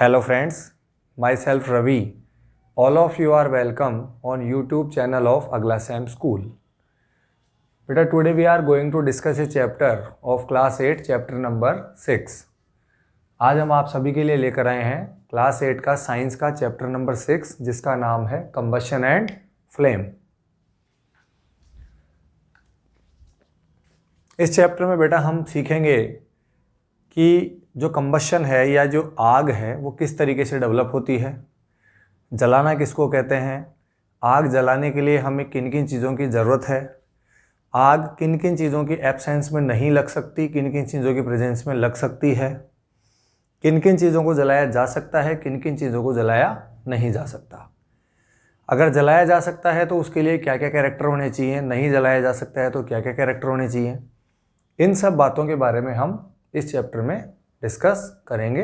Hello friends, myself Ravi. All of you are welcome on YouTube channel of Agla Sam School. Beta, today we are going to discuss a chapter of class 8, chapter number 6. आज हम आप सभी के लिए लेकर आए हैं class 8 का साइंस का चैप्टर नंबर 6 जिसका नाम है कंबशन एंड फ्लेम। इस चैप्टर में बेटा हम सीखेंगे कि जो कंबशन है या जो आग है वो किस तरीके से डेवलप होती है, जलाना किसको कहते हैं, आग जलाने के लिए हमें किन किन चीज़ों की ज़रूरत है, आग किन किन चीज़ों की एब्सेंस में नहीं लग सकती, किन किन चीज़ों की प्रेजेंस में लग सकती है, किन किन चीज़ों को जलाया जा सकता है, किन किन चीज़ों को जलाया नहीं जा सकता। अगर जलाया जा सकता है तो उसके लिए क्या क्या कैरेक्टर होने चाहिए, नहीं जलाया जा सकता है तो क्या क्या कैरेक्टर होने चाहिए, इन सब बातों के बारे में हम इस चैप्टर में डिस्कस करेंगे।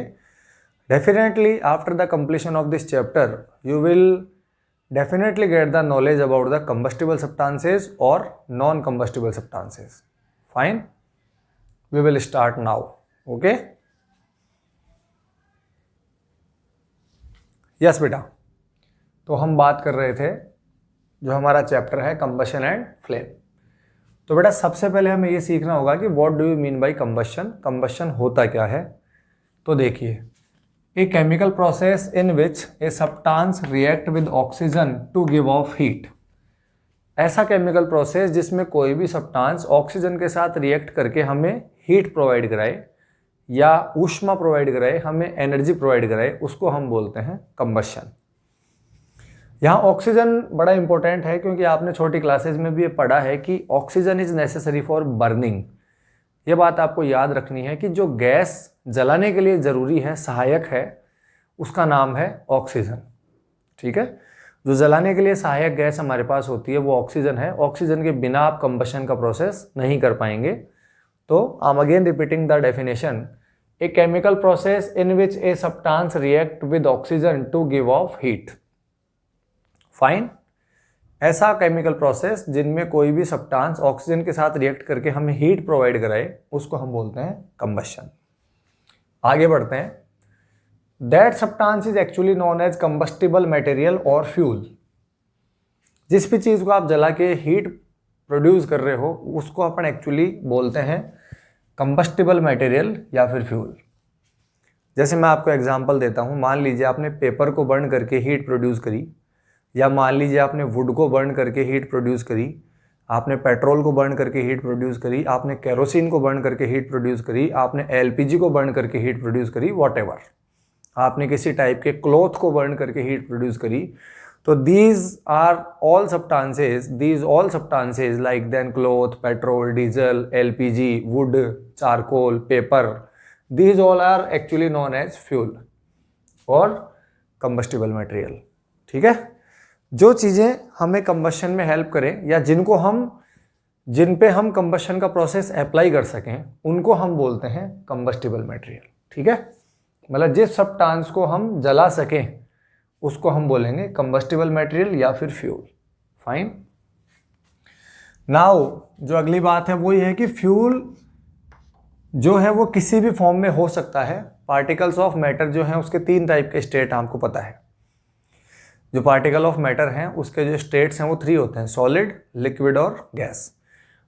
Definitely after the completion of this chapter you will definitely get the knowledge about the combustible substances or non-combustible substances. Fine, we will start now. Okay, yes बेटा, तो हम बात कर रहे थे जो हमारा चैप्टर है कंबशन एंड फ्लेम। तो बेटा सबसे पहले हमें ये सीखना होगा कि what do you mean by combustion, combustion होता क्या है। तो देखिए, A chemical process in which a substance react with oxygen to give off heat. ऐसा केमिकल प्रोसेस जिसमें कोई भी सब्सटेंस ऑक्सीजन के साथ रिएक्ट करके हमें हीट प्रोवाइड कराए या ऊष्मा प्रोवाइड कराए, हमें एनर्जी प्रोवाइड कराए, उसको हम बोलते हैं कंबशन। यहाँ ऑक्सीजन बड़ा इंपॉर्टेंट है क्योंकि आपने छोटी क्लासेस में भी ये पढ़ा है कि oxygen is necessary for burning. ये बात आपको याद रखनी है कि जो गैस जलाने के लिए ज़रूरी है, सहायक है, उसका नाम है ऑक्सीजन। ठीक है, जो जलाने के लिए सहायक गैस हमारे पास होती है वो ऑक्सीजन है। ऑक्सीजन के बिना आप कंबशन का प्रोसेस नहीं कर पाएंगे। तो I am again repeating the definition, a chemical process in which a substance react with oxygen to give off heat. Fine, ऐसा केमिकल प्रोसेस जिनमें कोई भी सब्सटेंस ऑक्सीजन के साथ रिएक्ट करके हमें हीट प्रोवाइड कराए उसको हम बोलते हैं कंबशन। आगे बढ़ते हैं। That substance is actually known as combustible material और फ्यूल। जिस भी चीज़ को आप जला के हीट प्रोड्यूस कर रहे हो उसको अपन एक्चुअली बोलते हैं कंबस्टिबल मटेरियल या फिर फ्यूल। जैसे मैं आपको एग्जांपल देता हूँ, मान लीजिए आपने पेपर को बर्न करके हीट प्रोड्यूस करी, या मान लीजिए आपने वुड को बर्न करके हीट प्रोड्यूस करी, आपने पेट्रोल को बर्न करके हीट प्रोड्यूस करी, आपने केरोसिन को बर्न करके हीट प्रोड्यूस करी, आपने एलपीजी को बर्न करके हीट प्रोड्यूस करी, व्हाटएवर, आपने किसी टाइप के क्लॉथ को बर्न करके हीट प्रोड्यूस करी। तो these are all substances like then cloth, petrol, diesel, LPG, wood, charcoal, paper, these all are actually known as fuel और कंबस्टिबल मटेरियल। ठीक है, जो चीज़ें हमें कंबशन में हेल्प करें या जिन पे हम कंबशन का प्रोसेस अप्लाई कर सकें उनको हम बोलते हैं कंबस्टिबल मटेरियल। ठीक है, मतलब जिस सब्सटेंस को हम जला सकें उसको हम बोलेंगे कंबस्टिबल मटेरियल या फिर फ्यूल। फाइन, नाउ जो अगली बात है वो ये है कि फ्यूल जो है वो किसी भी फॉर्म में हो सकता है। पार्टिकल्स ऑफ मैटर जो हैं उसके 3 टाइप के स्टेट आपको पता है। जो पार्टिकल ऑफ मैटर हैं उसके जो स्टेट्स हैं वो 3 होते हैं, सॉलिड, लिक्विड और गैस।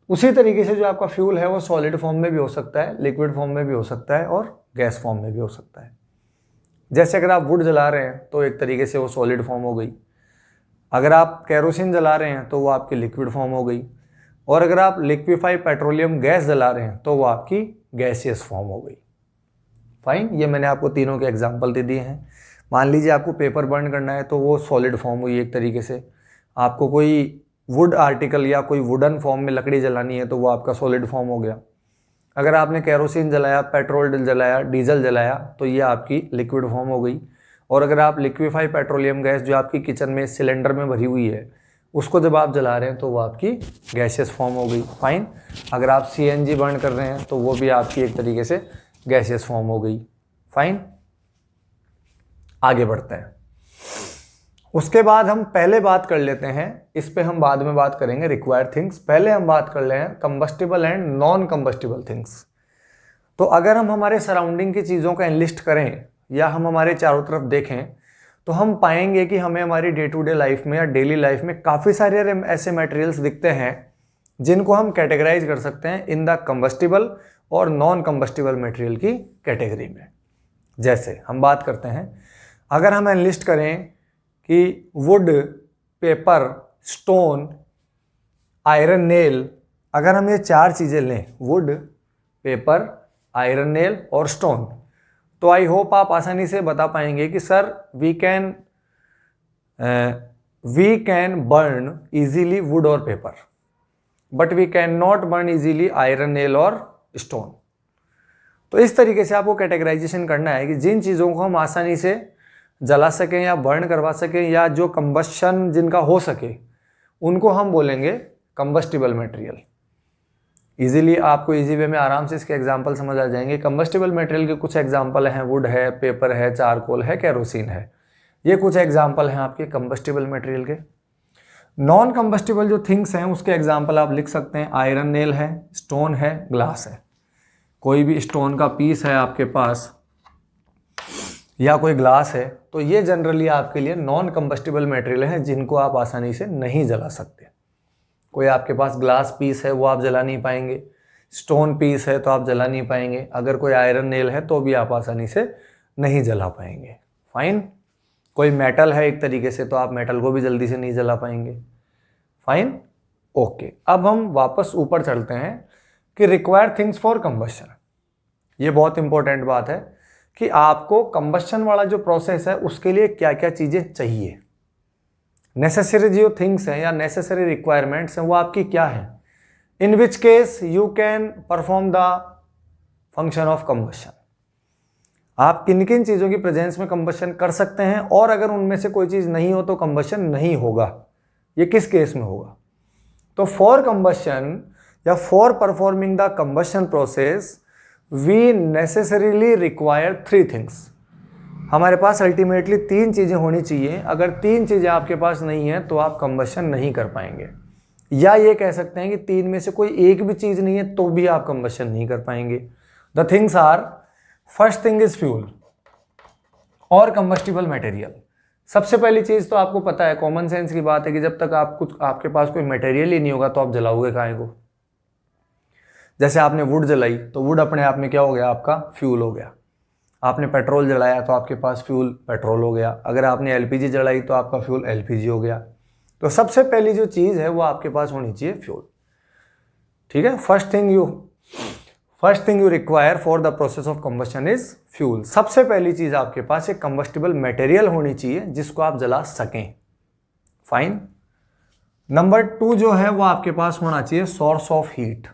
उसी तरीके से जो आपका फ्यूल है वो सॉलिड फॉर्म में भी हो सकता है, लिक्विड फॉर्म में भी हो सकता है और गैस फॉर्म में भी हो सकता है। जैसे अगर आप वुड जला रहे हैं तो एक तरीके से वो सॉलिड फॉर्म हो गई, अगर आप केरोसिन जला रहे हैं तो वो आपकी लिक्विड फॉर्म हो गई, और अगर आप लिक्विफाइड पेट्रोलियम गैस जला रहे हैं तो वो आपकी गैसियस फॉर्म हो गई। फाइन, ये मैंने आपको तीनों के एग्जाम्पल दे दिए हैं। मान लीजिए आपको पेपर बर्न करना है तो वो सॉलिड फॉर्म हुई एक तरीके से, आपको कोई वुड आर्टिकल या कोई वुडन फॉर्म में लकड़ी जलानी है तो वो आपका सॉलिड फॉर्म हो गया। अगर आपने केरोसिन जलाया, पेट्रोल जलाया, डीजल जलाया तो ये आपकी लिक्विड फॉर्म हो गई। और अगर आप लिक्विफाइड पेट्रोलियम गैस जो आपकी किचन में सिलेंडर में भरी हुई है उसको जब आप जला रहे हैं तो वो आपकी गैसियस फॉर्म हो गई। फाइन, अगर आप सीएनजी बर्न कर रहे हैं तो वो भी आपकी एक तरीके से गैसियस फॉर्म हो गई। फाइन, आगे बढ़ते हैं। उसके बाद हम पहले बात कर लेते हैं, इस पे हम बाद में बात करेंगे रिक्वायर्ड थिंग्स। पहले हम बात कर ले हैं combustible and non combustible things. तो अगर हम हमारे सराउंडिंग की चीज़ों का एनलिस्ट करें या हम हमारे चारों तरफ देखें तो हम पाएंगे कि हमें हमारी डे टू डे लाइफ में या डेली लाइफ में काफ़ी सारे ऐसे मटेरियल्स दिखते हैं जिनको हम कैटेगराइज कर सकते हैं इन द कंबस्टिबल और नॉन कंबस्टिबल मटेरियल की कैटेगरी में। जैसे हम बात करते हैं, अगर हम एनलिस्ट करें कि wood, paper, stone, iron nail, अगर हम ये 4 चीज़ें लें, वुड, पेपर, आयरन नेल और स्टोन, तो आई होप आप आसानी से बता पाएंगे कि sir we can burn easily wood और paper, but we can not burn easily iron nail और स्टोन। तो इस तरीके से आपको कैटेगराइजेशन करना है कि जिन चीज़ों को हम आसानी से जला सकें या बर्न करवा सकें या जो कंबस्शन जिनका हो सके, उनको हम बोलेंगे कंबस्टिबल मटेरियल। इजीली आपको इजी वे में आराम से इसके एग्जांपल समझ आ जाएंगे। कंबस्टिबल मटेरियल के कुछ एग्जांपल हैं, वुड है, पेपर है, चारकोल है, केरोसिन है। ये कुछ एग्जांपल हैं आपके कंबस्टिबल मटेरियल के। नॉन कंबस्टिबल जो थिंग्स हैं उसके एग्जांपल आप लिख सकते हैं, आयरन नेल है, स्टोन है, ग्लास है। कोई भी स्टोन का पीस है आपके पास या कोई ग्लास है, तो ये जनरली आपके लिए नॉन कंबस्टिबल मटेरियल हैं जिनको आप आसानी से नहीं जला सकते। कोई आपके पास ग्लास पीस है वो आप जला नहीं पाएंगे, स्टोन पीस है तो आप जला नहीं पाएंगे, अगर कोई आयरन नेल है तो भी आप आसानी से नहीं जला पाएंगे। फाइन। कोई मेटल है एक तरीके से तो आप मेटल को भी जल्दी से नहीं जला पाएंगे। Fine, okay. अब हम वापस ऊपर चलते हैं कि रिक्वायर्ड थिंग्स फॉर कंबस्शन। ये बहुत इंपॉर्टेंट बात है कि आपको कंबस्शन वाला जो प्रोसेस है उसके लिए क्या क्या चीज़ें चाहिए। नेसेसरी जो थिंग्स हैं या नेसेसरी रिक्वायरमेंट्स हैं वो आपकी क्या है, in which case you can perform the function of combustion. आप किन किन चीज़ों की प्रेजेंस में कंबस्शन कर सकते हैं और अगर उनमें से कोई चीज़ नहीं हो तो कंबस्शन नहीं होगा। ये किस केस में होगा? तो फॉर कंबस्शन या for performing the combustion process we necessarily require 3 things. हमारे पास अल्टीमेटली 3 चीज़ें होनी चाहिए। अगर 3 चीज़ें आपके पास नहीं हैं तो आप कंबस्शन नहीं कर पाएंगे, या ये कह सकते हैं कि 3 में से कोई एक भी चीज़ नहीं है तो भी आप कंबस्शन नहीं कर पाएंगे। The things are, first thing is fuel और कंबस्टिबल मटेरियल। सबसे पहली चीज़ तो आपको पता है, कॉमन सेंस की बात है कि जब तक आपके पास कोई मटेरियल ही नहीं होगा तो आप जलाओगे काहे को। जैसे आपने वुड जलाई तो वुड अपने आप में क्या हो गया, आपका फ्यूल हो गया। आपने पेट्रोल जलाया तो आपके पास फ्यूल पेट्रोल हो गया। अगर आपने एलपीजी जलाई तो आपका फ्यूल एलपीजी हो गया। तो सबसे पहली जो चीज़ है वो आपके पास होनी चाहिए फ्यूल। ठीक है, first thing you require for the process of combustion is fuel. सबसे पहली चीज़ आपके पास एक कंबस्टिबल मटेरियल होनी चाहिए जिसको आप जला सकें। फाइन। नंबर 2 जो है वो आपके पास होना चाहिए सोर्स ऑफ हीट।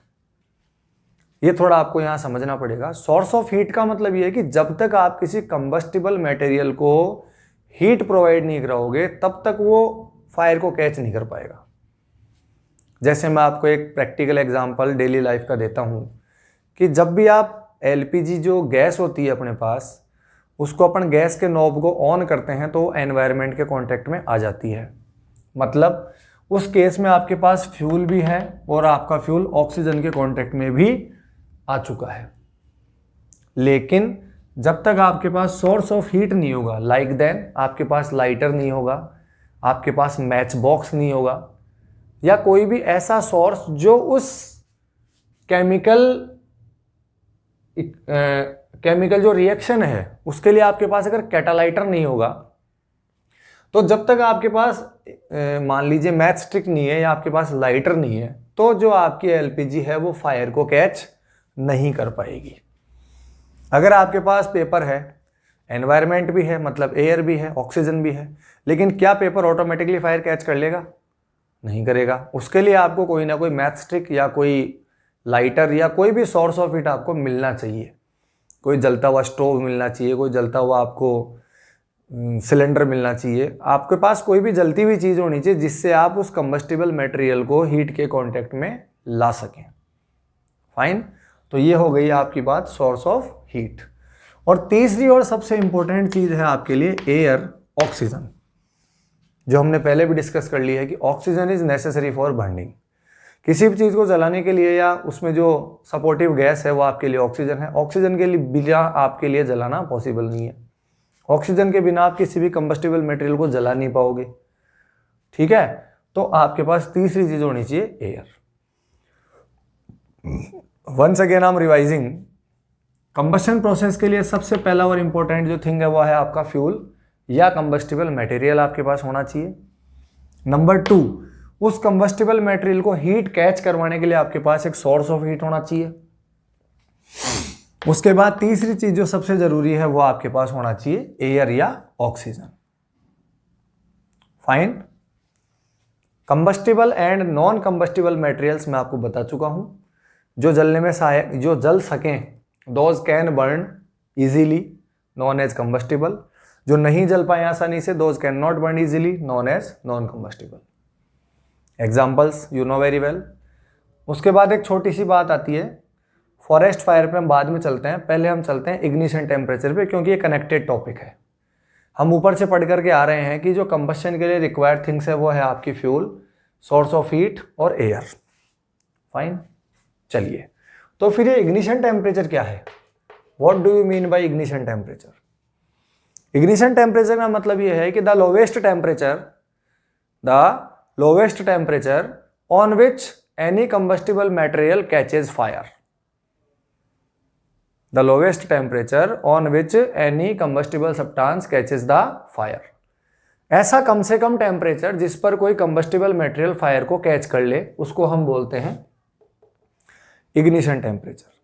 ये थोड़ा आपको यहां समझना पड़ेगा। सोर्स ऑफ हीट का मतलब ये है कि जब तक आप किसी कंबस्टिबल मटेरियल को हीट प्रोवाइड नहीं कराओगे तब तक वो फायर को कैच नहीं कर पाएगा। जैसे मैं आपको एक प्रैक्टिकल एग्जांपल डेली लाइफ का देता हूं कि जब भी आप एलपीजी जो गैस होती है अपने पास, उसको अपन गैस के नॉब को ऑन करते हैं तो एनवायरनमेंट के कांटेक्ट में आ जाती है। मतलब उस केस में आपके पास फ्यूल भी है और आपका फ्यूल ऑक्सीजन के कांटेक्ट में भी आ चुका है। लेकिन जब तक आपके पास सोर्स ऑफ हीट नहीं होगा, लाइक देन आपके पास लाइटर नहीं होगा, आपके पास मैच बॉक्स नहीं होगा, या कोई भी ऐसा सोर्स जो उस केमिकल जो रिएक्शन है उसके लिए आपके पास अगर कैटालाइटर नहीं होगा, तो जब तक आपके पास मान लीजिए मैच स्टिक नहीं है या आपके पास लाइटर नहीं है, तो जो आपकी एलपीजी है वो फायर को कैच नहीं कर पाएगी। अगर आपके पास पेपर है, एनवायरनमेंट भी है, मतलब एयर भी है, ऑक्सीजन भी है, लेकिन क्या पेपर ऑटोमेटिकली फायर कैच कर लेगा? नहीं करेगा। उसके लिए आपको कोई ना कोई मैच स्टिक या कोई लाइटर या कोई भी सोर्स ऑफ हीट आपको मिलना चाहिए। कोई जलता हुआ स्टोव मिलना चाहिए, कोई जलता हुआ आपको सिलेंडर मिलना चाहिए। आपके पास कोई भी जलती हुई चीज़ होनी चाहिए जिससे आप उस कंबस्टिबल मटेरियल को हीट के कांटेक्ट में ला सकें। फाइन। तो ये हो गई आपकी बात सोर्स ऑफ हीट। और तीसरी और सबसे इंपॉर्टेंट चीज़ है आपके लिए एयर, ऑक्सीजन, जो हमने पहले भी डिस्कस कर लिया है कि oxygen is necessary for burning. किसी भी चीज़ को जलाने के लिए या उसमें जो सपोर्टिव गैस है वो आपके लिए ऑक्सीजन है। ऑक्सीजन के लिए बिना आपके लिए जलाना पॉसिबल नहीं है। ऑक्सीजन के बिना आप किसी भी कंबस्टिबल मटेरियल को जला नहीं पाओगे, ठीक है। तो आपके पास तीसरी चीज होनी चाहिए air. Once again I am revising, combustion process के लिए सबसे पहला और इंपॉर्टेंट जो थिंग है वो है आपका फ्यूल या कंबस्टिबल मटेरियल आपके पास होना चाहिए। नंबर 2, उस कंबस्टिबल मटेरियल को हीट कैच करवाने के लिए आपके पास एक सोर्स ऑफ हीट होना चाहिए। उसके बाद तीसरी चीज जो सबसे जरूरी है वो आपके पास होना चाहिए एयर या oxygen. Fine. Combustible and non combustible materials मैं आपको बता चुका हूं, जो जलने में सहायक, जो जल सकें, those can burn easily, known as combustible. जो नहीं जल पाए आसानी से, those can not burn easily, known as non combustible. Examples you know very well. उसके बाद एक छोटी सी बात आती है, फॉरेस्ट फायर पे हम बाद में चलते हैं, पहले हम चलते हैं इग्निशन टेम्परेचर पे, क्योंकि ये कनेक्टेड टॉपिक है। हम ऊपर से पढ़ करके आ रहे हैं कि जो कंबशन के लिए रिक्वायर्ड थिंग्स है वो है आपकी फ्यूल, सोर्स ऑफ हीट और एयर। फाइन, चलिए तो फिर ये इग्निशन टेम्परेचर क्या है? What do you mean by ignition temperature? Ignition temperature का मतलब ये है कि the lowest temperature on which any combustible material catches fire. The lowest temperature on which any combustible substance catches the fire. ऐसा कम से कम temperature जिस पर कोई कंबस्टिबल मटेरियल फायर को कैच कर ले, उसको हम बोलते हैं इग्निशन टेम्परेचर।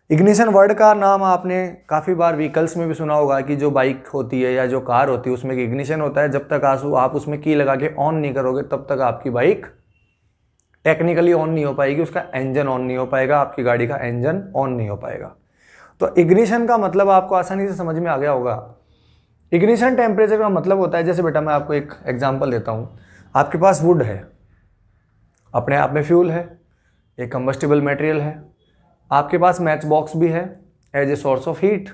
इग्निशन वर्ड का नाम आपने काफ़ी बार व्हीकल्स में भी सुना होगा कि जो बाइक होती है या जो कार होती है उसमें इग्निशन होता है। जब तक आप उसमें की लगा के ऑन नहीं करोगे तब तक आपकी बाइक टेक्निकली ऑन नहीं हो पाएगी, उसका इंजन ऑन नहीं हो पाएगा, आपकी गाड़ी का इंजन ऑन नहीं हो पाएगा। तो इग्निशन का मतलब आपको आसानी से समझ में आ गया होगा। इग्निशन टेम्परेचर का मतलब होता है, जैसे बेटा मैं आपको एक एग्जांपल देता हूँ। आपके पास वुड है, अपने आप में फ्यूल है, एक कंबस्टिबल मटेरियल है, आपके पास मैच बॉक्स भी है as a source of heat,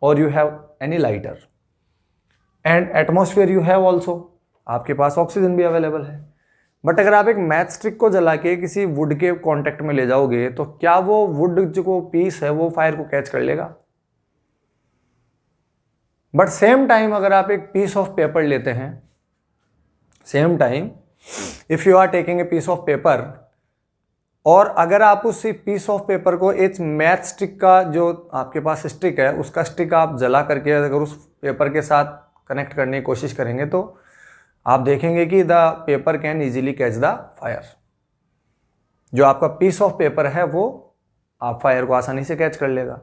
और you have any lighter and atmosphere you have also, आपके पास ऑक्सीजन भी अवेलेबल है। बट अगर आप एक मैच स्टिक को जला के किसी वुड के कांटेक्ट में ले जाओगे तो क्या वो वुड जो पीस है वो फायर को कैच कर लेगा? बट सेम टाइम अगर आप एक पीस ऑफ पेपर लेते हैं, same time if you are taking a piece of paper, और अगर आप उस पीस ऑफ पेपर को एक मैच स्टिक का जो आपके पास स्टिक है उसका स्टिक आप जला करके अगर उस पेपर के साथ कनेक्ट करने की कोशिश करेंगे तो आप देखेंगे कि the paper can easily catch the fire. जो आपका पीस ऑफ पेपर है वो आप फायर को आसानी से कैच कर लेगा।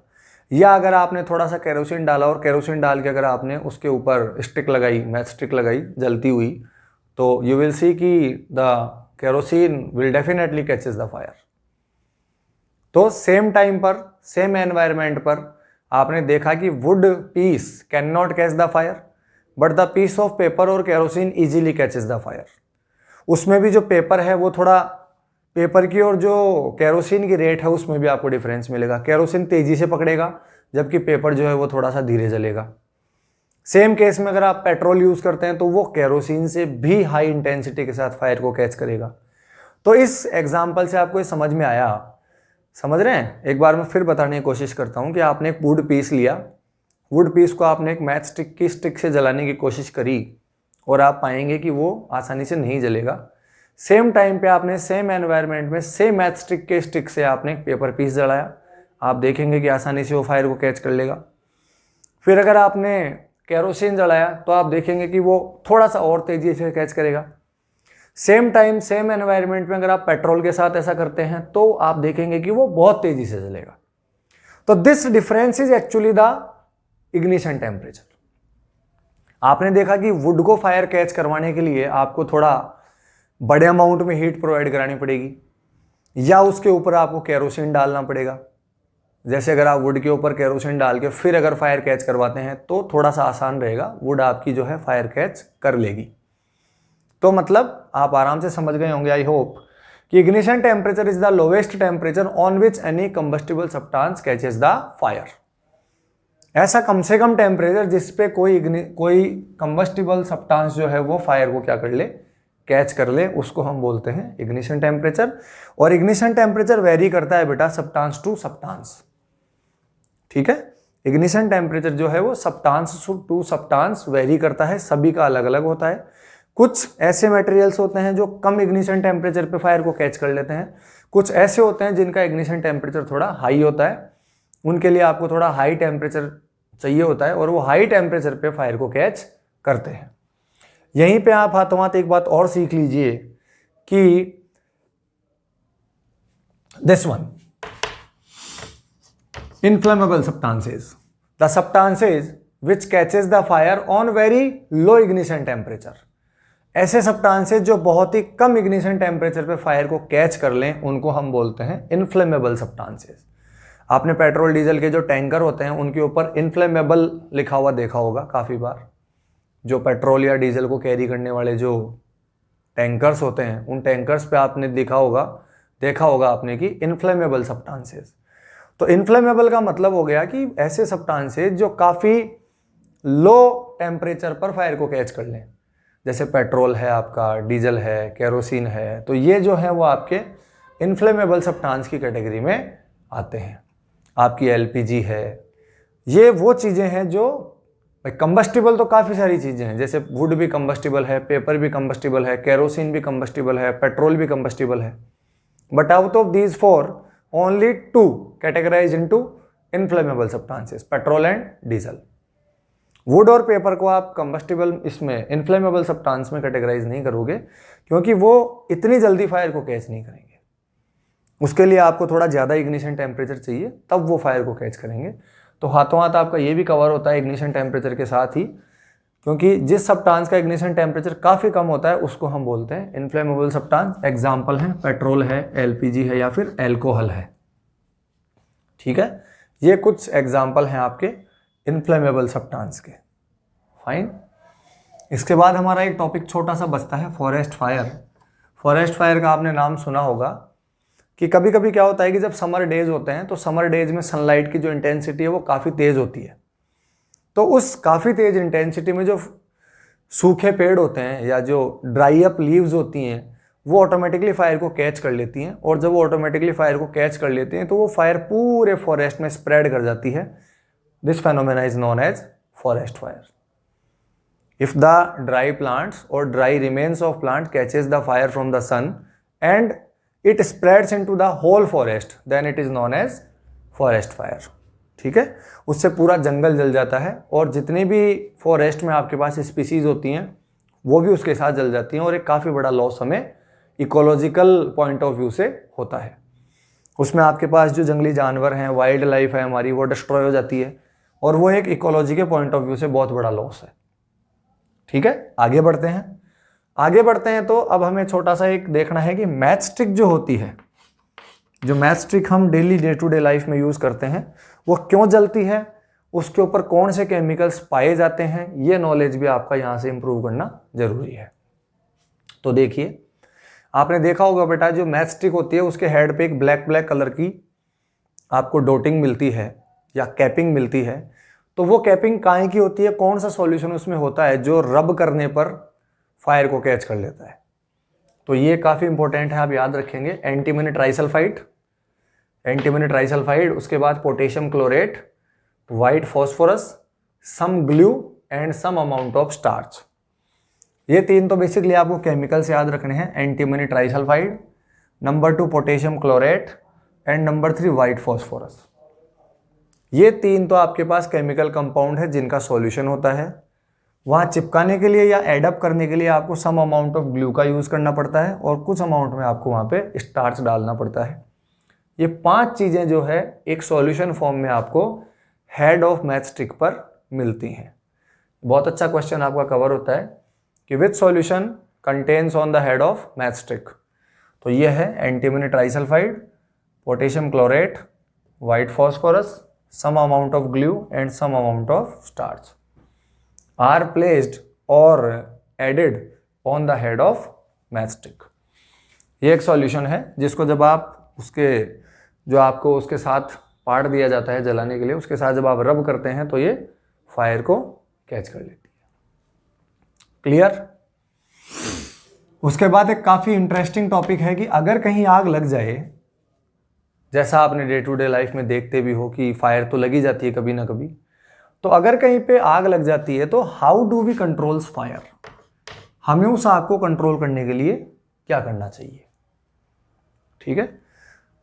या अगर आपने थोड़ा सा केरोसिन डाला और केरोसिन डाल के अगर आपने उसके ऊपर स्टिक लगाई, मैच स्टिक लगाई जलती हुई, तो यू विल सी कि the kerosene will definitely catches the fire. तो सेम टाइम पर, सेम एनवायरमेंट पर आपने देखा कि wood piece can not catch the fire, but the piece of paper और kerosene easily catches the fire. उसमें भी जो पेपर है वो थोड़ा, पेपर की और जो केरोसिन की रेट है उसमें भी आपको डिफरेंस मिलेगा। केरोसिन तेजी से पकड़ेगा जबकि पेपर जो है वो थोड़ा सा धीरे जलेगा। सेम केस में अगर आप पेट्रोल यूज करते हैं तो वो केरोसिन से भी हाई इंटेंसिटी के साथ फायर को कैच करेगा। तो इस एग्जाम्पल से आपको ये समझ में आया, समझ रहे हैं? एक बार मैं फिर बताने की कोशिश करता हूं कि आपने एक वुड पीस लिया, वुड पीस को आपने एक मैच स्टिक की स्टिक से जलाने की कोशिश करी और आप पाएंगे कि वो आसानी से नहीं जलेगा। सेम टाइम पे आपने सेम एनवायरनमेंट में सेम मैच स्टिक के स्टिक से आपने एक पेपर पीस जलाया, आप देखेंगे कि आसानी से वो फायर को कैच कर लेगा। फिर अगर आपने केरोसिन जलाया तो आप देखेंगे कि वो थोड़ा सा और तेजी से कैच करेगा। सेम टाइम सेम एनवायरनमेंट में अगर आप पेट्रोल के साथ ऐसा करते हैं तो आप देखेंगे कि वो बहुत तेजी से जलेगा। तो this difference is actually the ignition temperature. आपने देखा कि वुड को फायर कैच करवाने के लिए आपको थोड़ा बड़े अमाउंट में हीट प्रोवाइड करानी पड़ेगी, या उसके ऊपर आपको केरोसिन डालना पड़ेगा। जैसे अगर आप वुड के ऊपर केरोसिन डाल के फिर अगर फायर कैच करवाते हैं तो थोड़ा सा आसान रहेगा, वुड आपकी जो है फायर कैच कर लेगी। तो मतलब आप आराम से समझ गए होंगे, आई होप, कि ignition temperature is the lowest temperature on which any combustible substance catches the fire. ऐसा कम से कम टेम्परेचर जिस पे कोई कंबस्टिबल सब्सटेंस जो है वो फायर को क्या कर ले, कैच कर ले, उसको हम बोलते हैं इग्निशन टेम्परेचर। और इग्निशन टेम्परेचर वेरी करता है बेटा सब्सटेंस टू सब्सटेंस, ठीक है? इग्निशन टेम्परेचर जो है वो सब्सटेंस टू सब्सटेंस वेरी करता है, सभी का अलग अलग होता है। कुछ ऐसे मटेरियल्स होते हैं जो कम इग्निशन टेम्परेचर पे फायर को कैच कर लेते हैं, कुछ ऐसे होते हैं जिनका इग्निशन टेम्परेचर थोड़ा हाई होता है, उनके लिए आपको थोड़ा हाई टेम्परेचर चाहिए होता है और वो हाई टेम्परेचर पे फायर को कैच करते हैं। यहीं पे आप हाथों हाथ एक बात और सीख लीजिए कि this one, inflammable substances, the substances which catches the fire on very low ignition temperature। ऐसे सब्सटेंसेस जो बहुत ही कम इग्निशन टेम्परेचर पे फायर को कैच कर लें उनको हम बोलते हैं इनफ्लेमेबल सब्सटेंसेस। आपने पेट्रोल डीजल के जो टैंकर होते हैं उनके ऊपर इनफ्लेमेबल लिखा हुआ देखा होगा काफ़ी बार। जो पेट्रोल या डीजल को कैरी करने वाले जो टैंकर्स होते हैं उन टैंकर्स पे आपने देखा होगा आपने कि इनफ्लेमेबल सब्सटेंसेस। तो इनफ्लेमेबल का मतलब हो गया कि ऐसे सब्सटेंसेस जो काफ़ी लो टेम्परेचर पर फायर को कैच कर लें, जैसे पेट्रोल है आपका, डीजल है, केरोसिन है, तो ये जो है वो आपके इनफ्लेमेबल सब्सटेंस की कैटेगरी में आते हैं। आपकी एलपीजी है, ये वो चीज़ें हैं जो कंबस्टिबल तो काफ़ी सारी चीज़ें हैं, जैसे वुड भी कंबस्टिबल है, पेपर भी कंबस्टिबल है, केरोसिन भी कंबस्टिबल है, पेट्रोल भी कंबस्टिबल है। But out of these four only two categorized into inflammable substances, petrol and diesel. Would और पेपर को आप कंबस्टिबल इसमें इनफ्लेमेबल सब्सटेंस में कैटेगराइज नहीं करोगे क्योंकि वो इतनी जल्दी फायर को कैच नहीं करेंगे। उसके लिए आपको थोड़ा ज़्यादा इग्निशन टेम्परेचर चाहिए, तब वो फायर को कैच करेंगे। तो हाथों हाथ आपका ये भी कवर होता है इग्निशन टेम्परेचर के साथ ही, क्योंकि जिस सब्सटेंस का इग्निशन टेम्परेचर काफ़ी कम होता है उसको हम बोलते हैं इनफ्लेमेबल सब्सटेंस। एग्जाम्पल है पेट्रोल है, एलपीजी है या फिर एल्कोहल है। ठीक है, ये कुछ एग्जाम्पल हैं आपके इनफ्लेमेबल सब्सटेंस के। फाइन। इसके बाद हमारा एक टॉपिक छोटा सा बचता है फॉरेस्ट फायर। फॉरेस्ट फायर का आपने नाम सुना होगा कि कभी कभी क्या होता है कि जब समर डेज होते हैं तो समर डेज में सनलाइट की जो इंटेंसिटी है वो काफ़ी तेज़ होती है। तो उस काफ़ी तेज़ इंटेंसिटी में जो सूखे पेड़ होते हैं या जो ड्राई अप लीव्स होती हैं वो ऑटोमेटिकली फायर को कैच कर लेती हैं, और जब वो ऑटोमेटिकली फायर को कैच कर लेती हैं तो वो फायर पूरे फॉरेस्ट में स्प्रेड कर जाती है। This phenomena is known as forest fire. If the dry plants और dry remains of plant catches the fire from the sun and it spreads into the whole forest, then it is known as forest fire. ठीक है, उससे पूरा जंगल जल जाता है और जितनी भी फॉरेस्ट में आपके पास स्पीसीज होती हैं वो भी उसके साथ जल जाती हैं, और एक काफ़ी बड़ा लॉस हमें इकोलॉजिकल पॉइंट ऑफ व्यू से होता है। उसमें आपके पास जो जंगली जानवर हैं, वाइल्ड लाइफ है हमारी, वो डिस्ट्रॉय हो जाती है, और वो एक इकोलॉजी के पॉइंट ऑफ व्यू से बहुत बड़ा लॉस है। ठीक है, आगे बढ़ते हैं तो अब हमें छोटा सा एक देखना है कि मैच स्टिक जो होती है, जो मैच स्टिक हम daily day to day life में यूज़ करते हैं, वो क्यों जलती है, उसके ऊपर कौन से केमिकल्स पाए जाते हैं, ये नॉलेज भी आपका यहाँ से इंप्रूव करना जरूरी है। तो देखिए, आपने देखा होगा बेटा, जो मैच स्टिक होती है उसके हेड पे एक ब्लैक कलर की आपको डोटिंग मिलती है या कैपिंग मिलती है। तो वो कैपिंग काहे की होती है, कौन सा सॉल्यूशन उसमें होता है जो रब करने पर फायर को कैच कर लेता है? तो ये काफ़ी इंपॉर्टेंट है, आप याद रखेंगे। एंटीमनी ट्राइसल्फाइड, उसके बाद potassium chlorate, white phosphorus, some glue and some amount of starch. ये तीन तो बेसिकली आपको केमिकल्स याद रखने हैं। Antimony trisulphide, number 2 potassium chlorate and number 3 white phosphorus. ये तीन तो आपके पास केमिकल कंपाउंड है जिनका सॉल्यूशन होता है। वहाँ चिपकाने के लिए या एडअप करने के लिए आपको सम अमाउंट ऑफ ग्लू का यूज़ करना पड़ता है, और कुछ अमाउंट में आपको वहाँ पे स्टार्च डालना पड़ता है। ये 5 चीज़ें जो है एक सॉल्यूशन फॉर्म में आपको हेड ऑफ मैच स्टिक पर मिलती हैं। बहुत अच्छा क्वेश्चन आपका कवर होता है कि which solution contains on the head of match stick. तो ये है antimony trisulphide, potassium chlorate, white phosphorus, some amount of glue and some amount of starch are placed or added on the head of matchstick। ये एक solution है जिसको जब आप आपको उसके साथ पार्ट दिया जाता है जलाने के लिए, उसके साथ जब आप रब करते हैं तो ये फायर को कैच कर लेती है। क्लियर? उसके बाद एक काफ़ी इंटरेस्टिंग टॉपिक है कि अगर कहीं आग लग जाए, जैसा आपने डे टू डे लाइफ में देखते भी हो कि फायर तो लगी जाती है कभी ना कभी। तो अगर कहीं पे आग लग जाती है तो how do we controls fire, हमें उस आग को कंट्रोल करने के लिए क्या करना चाहिए। ठीक है,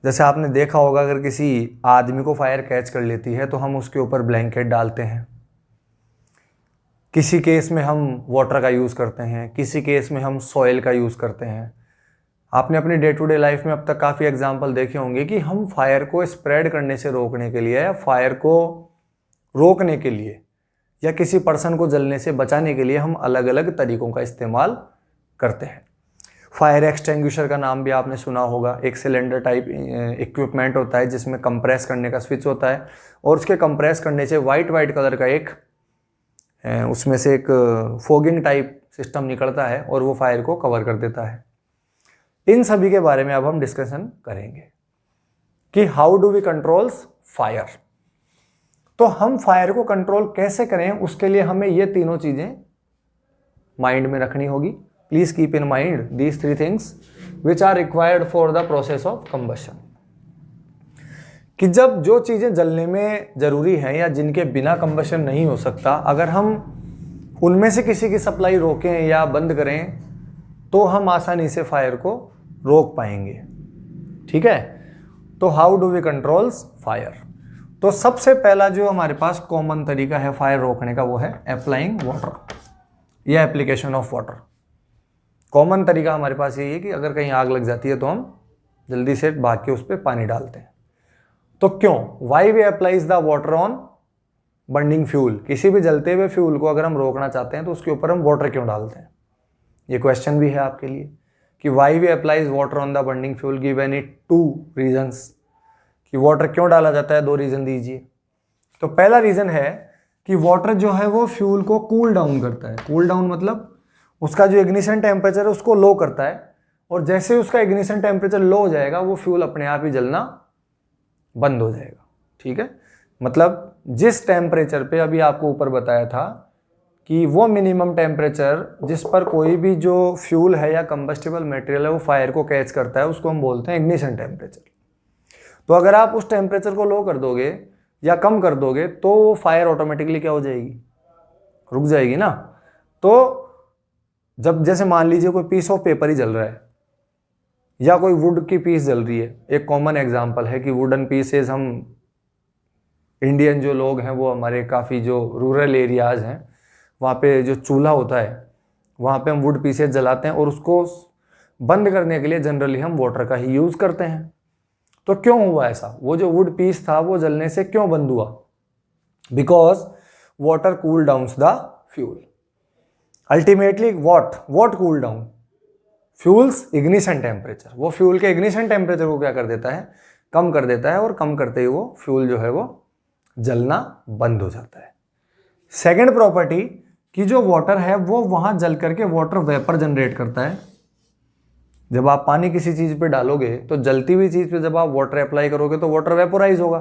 जैसे आपने देखा होगा अगर किसी आदमी को फायर कैच कर लेती है तो हम उसके ऊपर ब्लैंकेट डालते हैं, किसी केस में हम वाटर का यूज़ करते हैं, किसी केस में हम सॉइल का यूज़ करते हैं। आपने अपनी डे टू डे लाइफ में अब तक काफ़ी एग्जाम्पल देखे होंगे कि हम फायर को स्प्रेड करने से रोकने के लिए या फायर को रोकने के लिए या किसी पर्सन को जलने से बचाने के लिए हम अलग अलग तरीकों का इस्तेमाल करते हैं। फायर एक्सटिंग्विशर का नाम भी आपने सुना होगा। एक सिलेंडर टाइप इक्विपमेंट होता है जिसमें कंप्रेस करने का स्विच होता है और उसके कंप्रेस करने से वाइट कलर का एक उसमें से एक फोगिंग टाइप सिस्टम निकलता है और वो फायर को कवर कर देता है। इन सभी के बारे में अब हम डिस्कशन करेंगे कि how do we controls fire. तो हम फायर को कंट्रोल कैसे करें, उसके लिए हमें ये तीनों चीजें माइंड में रखनी होगी। Please keep in mind these three things which are required for the process of combustion. कि जब जो चीजें जलने में जरूरी हैं या जिनके बिना कंबशन नहीं हो सकता, अगर हम उनमें से किसी की सप्लाई रोकें या बंद करें तो हम आसानी से फायर को रोक पाएंगे। ठीक है, तो how do we controls fire. तो सबसे पहला जो हमारे पास कॉमन तरीका है फायर रोकने का वो है अप्लाइंग वाटर या एप्लीकेशन ऑफ वाटर। कॉमन तरीका हमारे पास यही है कि अगर कहीं आग लग जाती है तो हम जल्दी से भाग के उस पर पानी डालते हैं। तो क्यों, why we applies the water on burning fuel. किसी भी जलते हुए फ्यूल को अगर हम रोकना चाहते हैं तो उसके ऊपर हम वाटर क्यों डालते हैं, ये क्वेश्चन भी है आपके लिए कि why we applies water on the burning fuel, given it 2 reasons. कि वाटर क्यों डाला जाता है, 2 रीजन दीजिए। तो पहला रीजन है कि वाटर जो है वो फ्यूल को कूल डाउन करता है। कूल डाउन मतलब उसका जो इग्निशन टेम्परेचर है उसको लो करता है, और जैसे ही उसका इग्निशन टेम्परेचर लो हो जाएगा वो फ्यूल अपने आप ही जलना बंद हो जाएगा। ठीक है, मतलब जिस टेम्परेचर पे अभी आपको ऊपर बताया था कि वो मिनिमम टेम्परेचर जिस पर कोई भी जो फ्यूल है या कंबस्टिबल मटेरियल है वो फायर को कैच करता है, उसको हम बोलते हैं इग्निशन टेम्परेचर। तो अगर आप उस टेम्परेचर को लो कर दोगे या कम कर दोगे तो वो फायर ऑटोमेटिकली क्या हो जाएगी, रुक जाएगी ना। तो जब जैसे मान लीजिए कोई पीस ऑफ पेपर ही जल रहा है या कोई वुड की पीस जल रही है, एक कॉमन एग्जांपल है कि वुडन पीसेस, हम इंडियन जो लोग हैं वो हमारे काफ़ी जो रूरल एरियाज़ हैं वहाँ पे जो चूल्हा होता है वहाँ पे हम वुड पीसेस जलाते हैं और उसको बंद करने के लिए जनरली हम वाटर का ही यूज़ करते हैं। तो क्यों हुआ ऐसा, वो जो वुड पीस था वो जलने से क्यों बंद हुआ, because water cool downs the fuel. Ultimately what cool down, fuels ignition temperature. वो फ्यूल के इग्निशन टेम्परेचर को क्या कर देता है, कम कर देता है, और कम करते ही वो फ्यूल जो है वो जलना बंद हो जाता है। सेकेंड प्रॉपर्टी कि जो वाटर है वो वहां जल करके वाटर वेपर जनरेट करता है। जब आप पानी किसी चीज पे डालोगे तो जलती हुई चीज पे जब आप वाटर अप्लाई करोगे तो वाटर वेपोराइज होगा,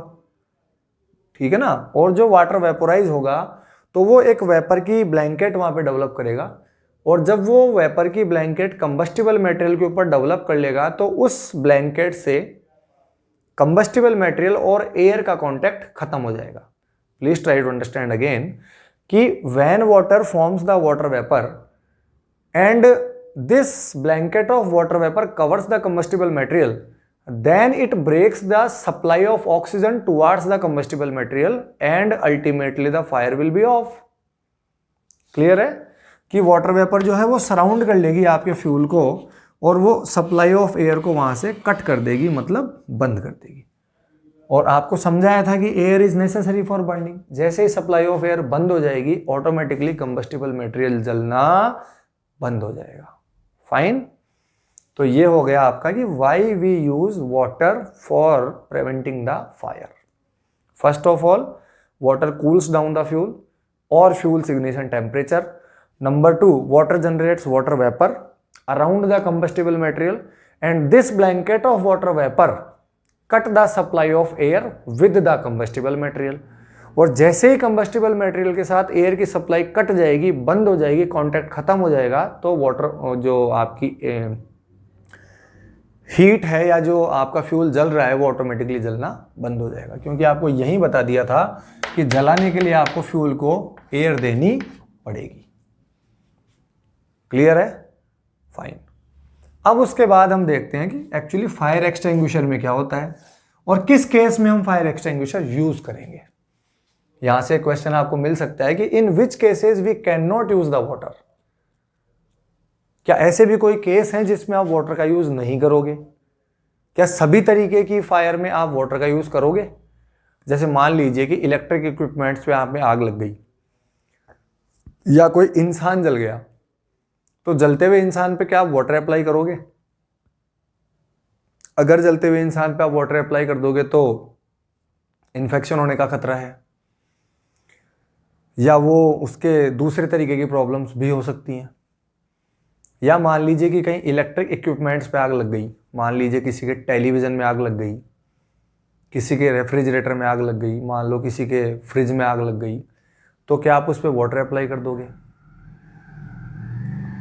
ठीक है ना। और जो वाटर वेपोराइज होगा तो वो एक वेपर की ब्लैंकेट वहां पे डेवलप करेगा, और जब वो वेपर की ब्लैंकेट कंबस्टिबल मटेरियल के ऊपर डेवलप कर लेगा तो उस ब्लैंकेट से कंबस्टिबल मटेरियल और एयर का कांटेक्ट खत्म हो जाएगा। Please try to understand again कि when water forms the water vapour and this blanket of water vapor covers the combustible material, then it breaks the supply of oxygen towards the combustible material and ultimately the fire will be off. Clear है कि water vapour जो है वो surround कर लेगी आपके fuel को और वो सप्लाई ऑफ एयर को वहां से कट कर देगी, मतलब बंद कर देगी। और आपको समझाया था कि air is necessary for burning. जैसे ही सप्लाई ऑफ एयर बंद हो जाएगी ऑटोमेटिकली कंबस्टिबल मटेरियल जलना बंद हो जाएगा। फाइन, तो ये हो गया आपका कि why we use water for preventing the fire. First of all water cools down the fuel और fuels ignition temperature. Number 2, water generates water vapour around the combustible material and this blanket of water vapour cut the supply of air with the combustible material. और जैसे ही combustible material के साथ air की supply cut जाएगी, बंद हो जाएगी, contact खत्म हो जाएगा, तो वाटर जो आपकी हीट है या जो आपका फ्यूल जल रहा है वो ऑटोमेटिकली जलना बंद हो जाएगा, क्योंकि आपको यही बता दिया था कि जलाने के लिए आपको फ्यूल को एयर देनी पड़ेगी। क्लियर है? फाइन। अब उसके बाद हम देखते हैं कि एक्चुअली फायर एक्सटिंग्विशर में क्या होता है और किस केस में हम फायर एक्सटिंग्विशर यूज करेंगे। यहां से क्वेश्चन आपको मिल सकता है कि in which cases we can not use the water. क्या ऐसे भी कोई केस है जिसमें आप वाटर का यूज नहीं करोगे? क्या सभी तरीके की फायर में आप वाटर का यूज करोगे? जैसे मान लीजिए कि इलेक्ट्रिक इक्विपमेंट्स पे आप में आग लग गई या कोई इंसान जल गया, तो जलते हुए इंसान पे क्या आप वाटर अप्लाई करोगे? अगर जलते हुए इंसान पे आप वाटर अप्लाई कर दोगे तो इन्फेक्शन होने का खतरा है, या वो उसके दूसरे तरीके की प्रॉब्लम्स भी हो सकती हैं। या मान लीजिए कि कहीं इलेक्ट्रिक इक्विपमेंट्स पे आग लग गई, मान लीजिए किसी के टेलीविज़न में आग लग गई, किसी के रेफ्रिजरेटर में आग लग गई, मान लो किसी के फ्रिज में आग लग गई, तो क्या आप उस पर वाटर अप्लाई कर दोगे?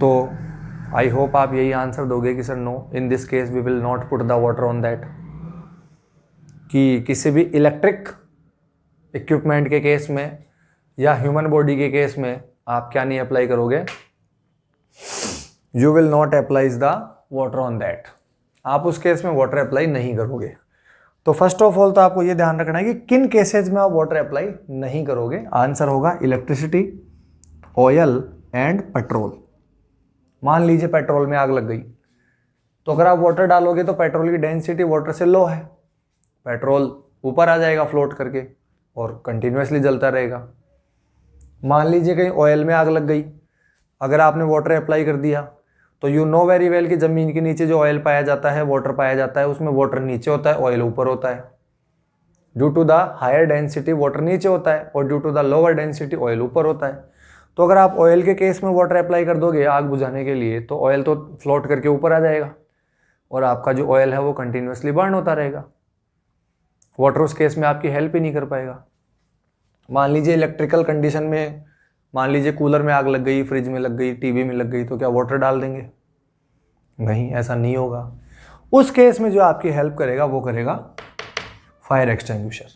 तो आई होप आप यही आंसर दोगे कि sir no, in this case we will not put the water on that. कि किसी भी इलेक्ट्रिक इक्विपमेंट के केस में या ह्यूमन बॉडी के केस में आप क्या नहीं अप्लाई करोगे? You will not applies the water on that. आप उस केस में वाटर अप्लाई नहीं करोगे। तो फर्स्ट ऑफ ऑल तो आपको यह ध्यान रखना है कि किन केसेस में आप वाटर अप्लाई नहीं करोगे। आंसर होगा इलेक्ट्रिसिटी, ऑयल एंड पेट्रोल। मान लीजिए पेट्रोल में आग लग गई, तो अगर आप वाटर डालोगे तो पेट्रोल की डेंसिटी वाटर से लो है, पेट्रोल ऊपर आ जाएगा फ्लोट करके और कंटिन्यूसली जलता रहेगा। मान लीजिए कहीं ऑयल में आग लग गई, अगर आपने वाटर अप्लाई कर दिया तो यू नो वेरी वेल कि ज़मीन के नीचे जो ऑयल पाया जाता है, वाटर पाया जाता है, उसमें वाटर नीचे होता है, ऑयल ऊपर होता है। Due to the higher density water नीचे होता है और due to the lower density oil ऊपर होता है। तो अगर आप ऑयल के केस में वाटर अप्लाई कर दोगे आग बुझाने के लिए, तो ऑयल तो फ्लोट करके ऊपर आ जाएगा और आपका जो ऑयल है वो कंटिन्यूसली बर्न होता रहेगा। वाटर उस केस में आपकी हेल्प ही नहीं कर पाएगा। मान लीजिए इलेक्ट्रिकल कंडीशन में, मान लीजिए कूलर में आग लग गई, फ्रिज में लग गई, टीवी में लग गई, तो क्या वाटर डाल देंगे? नहीं, ऐसा नहीं होगा। उस केस में जो आपकी हेल्प करेगा वो करेगा फायर एक्सटिंग्विशर।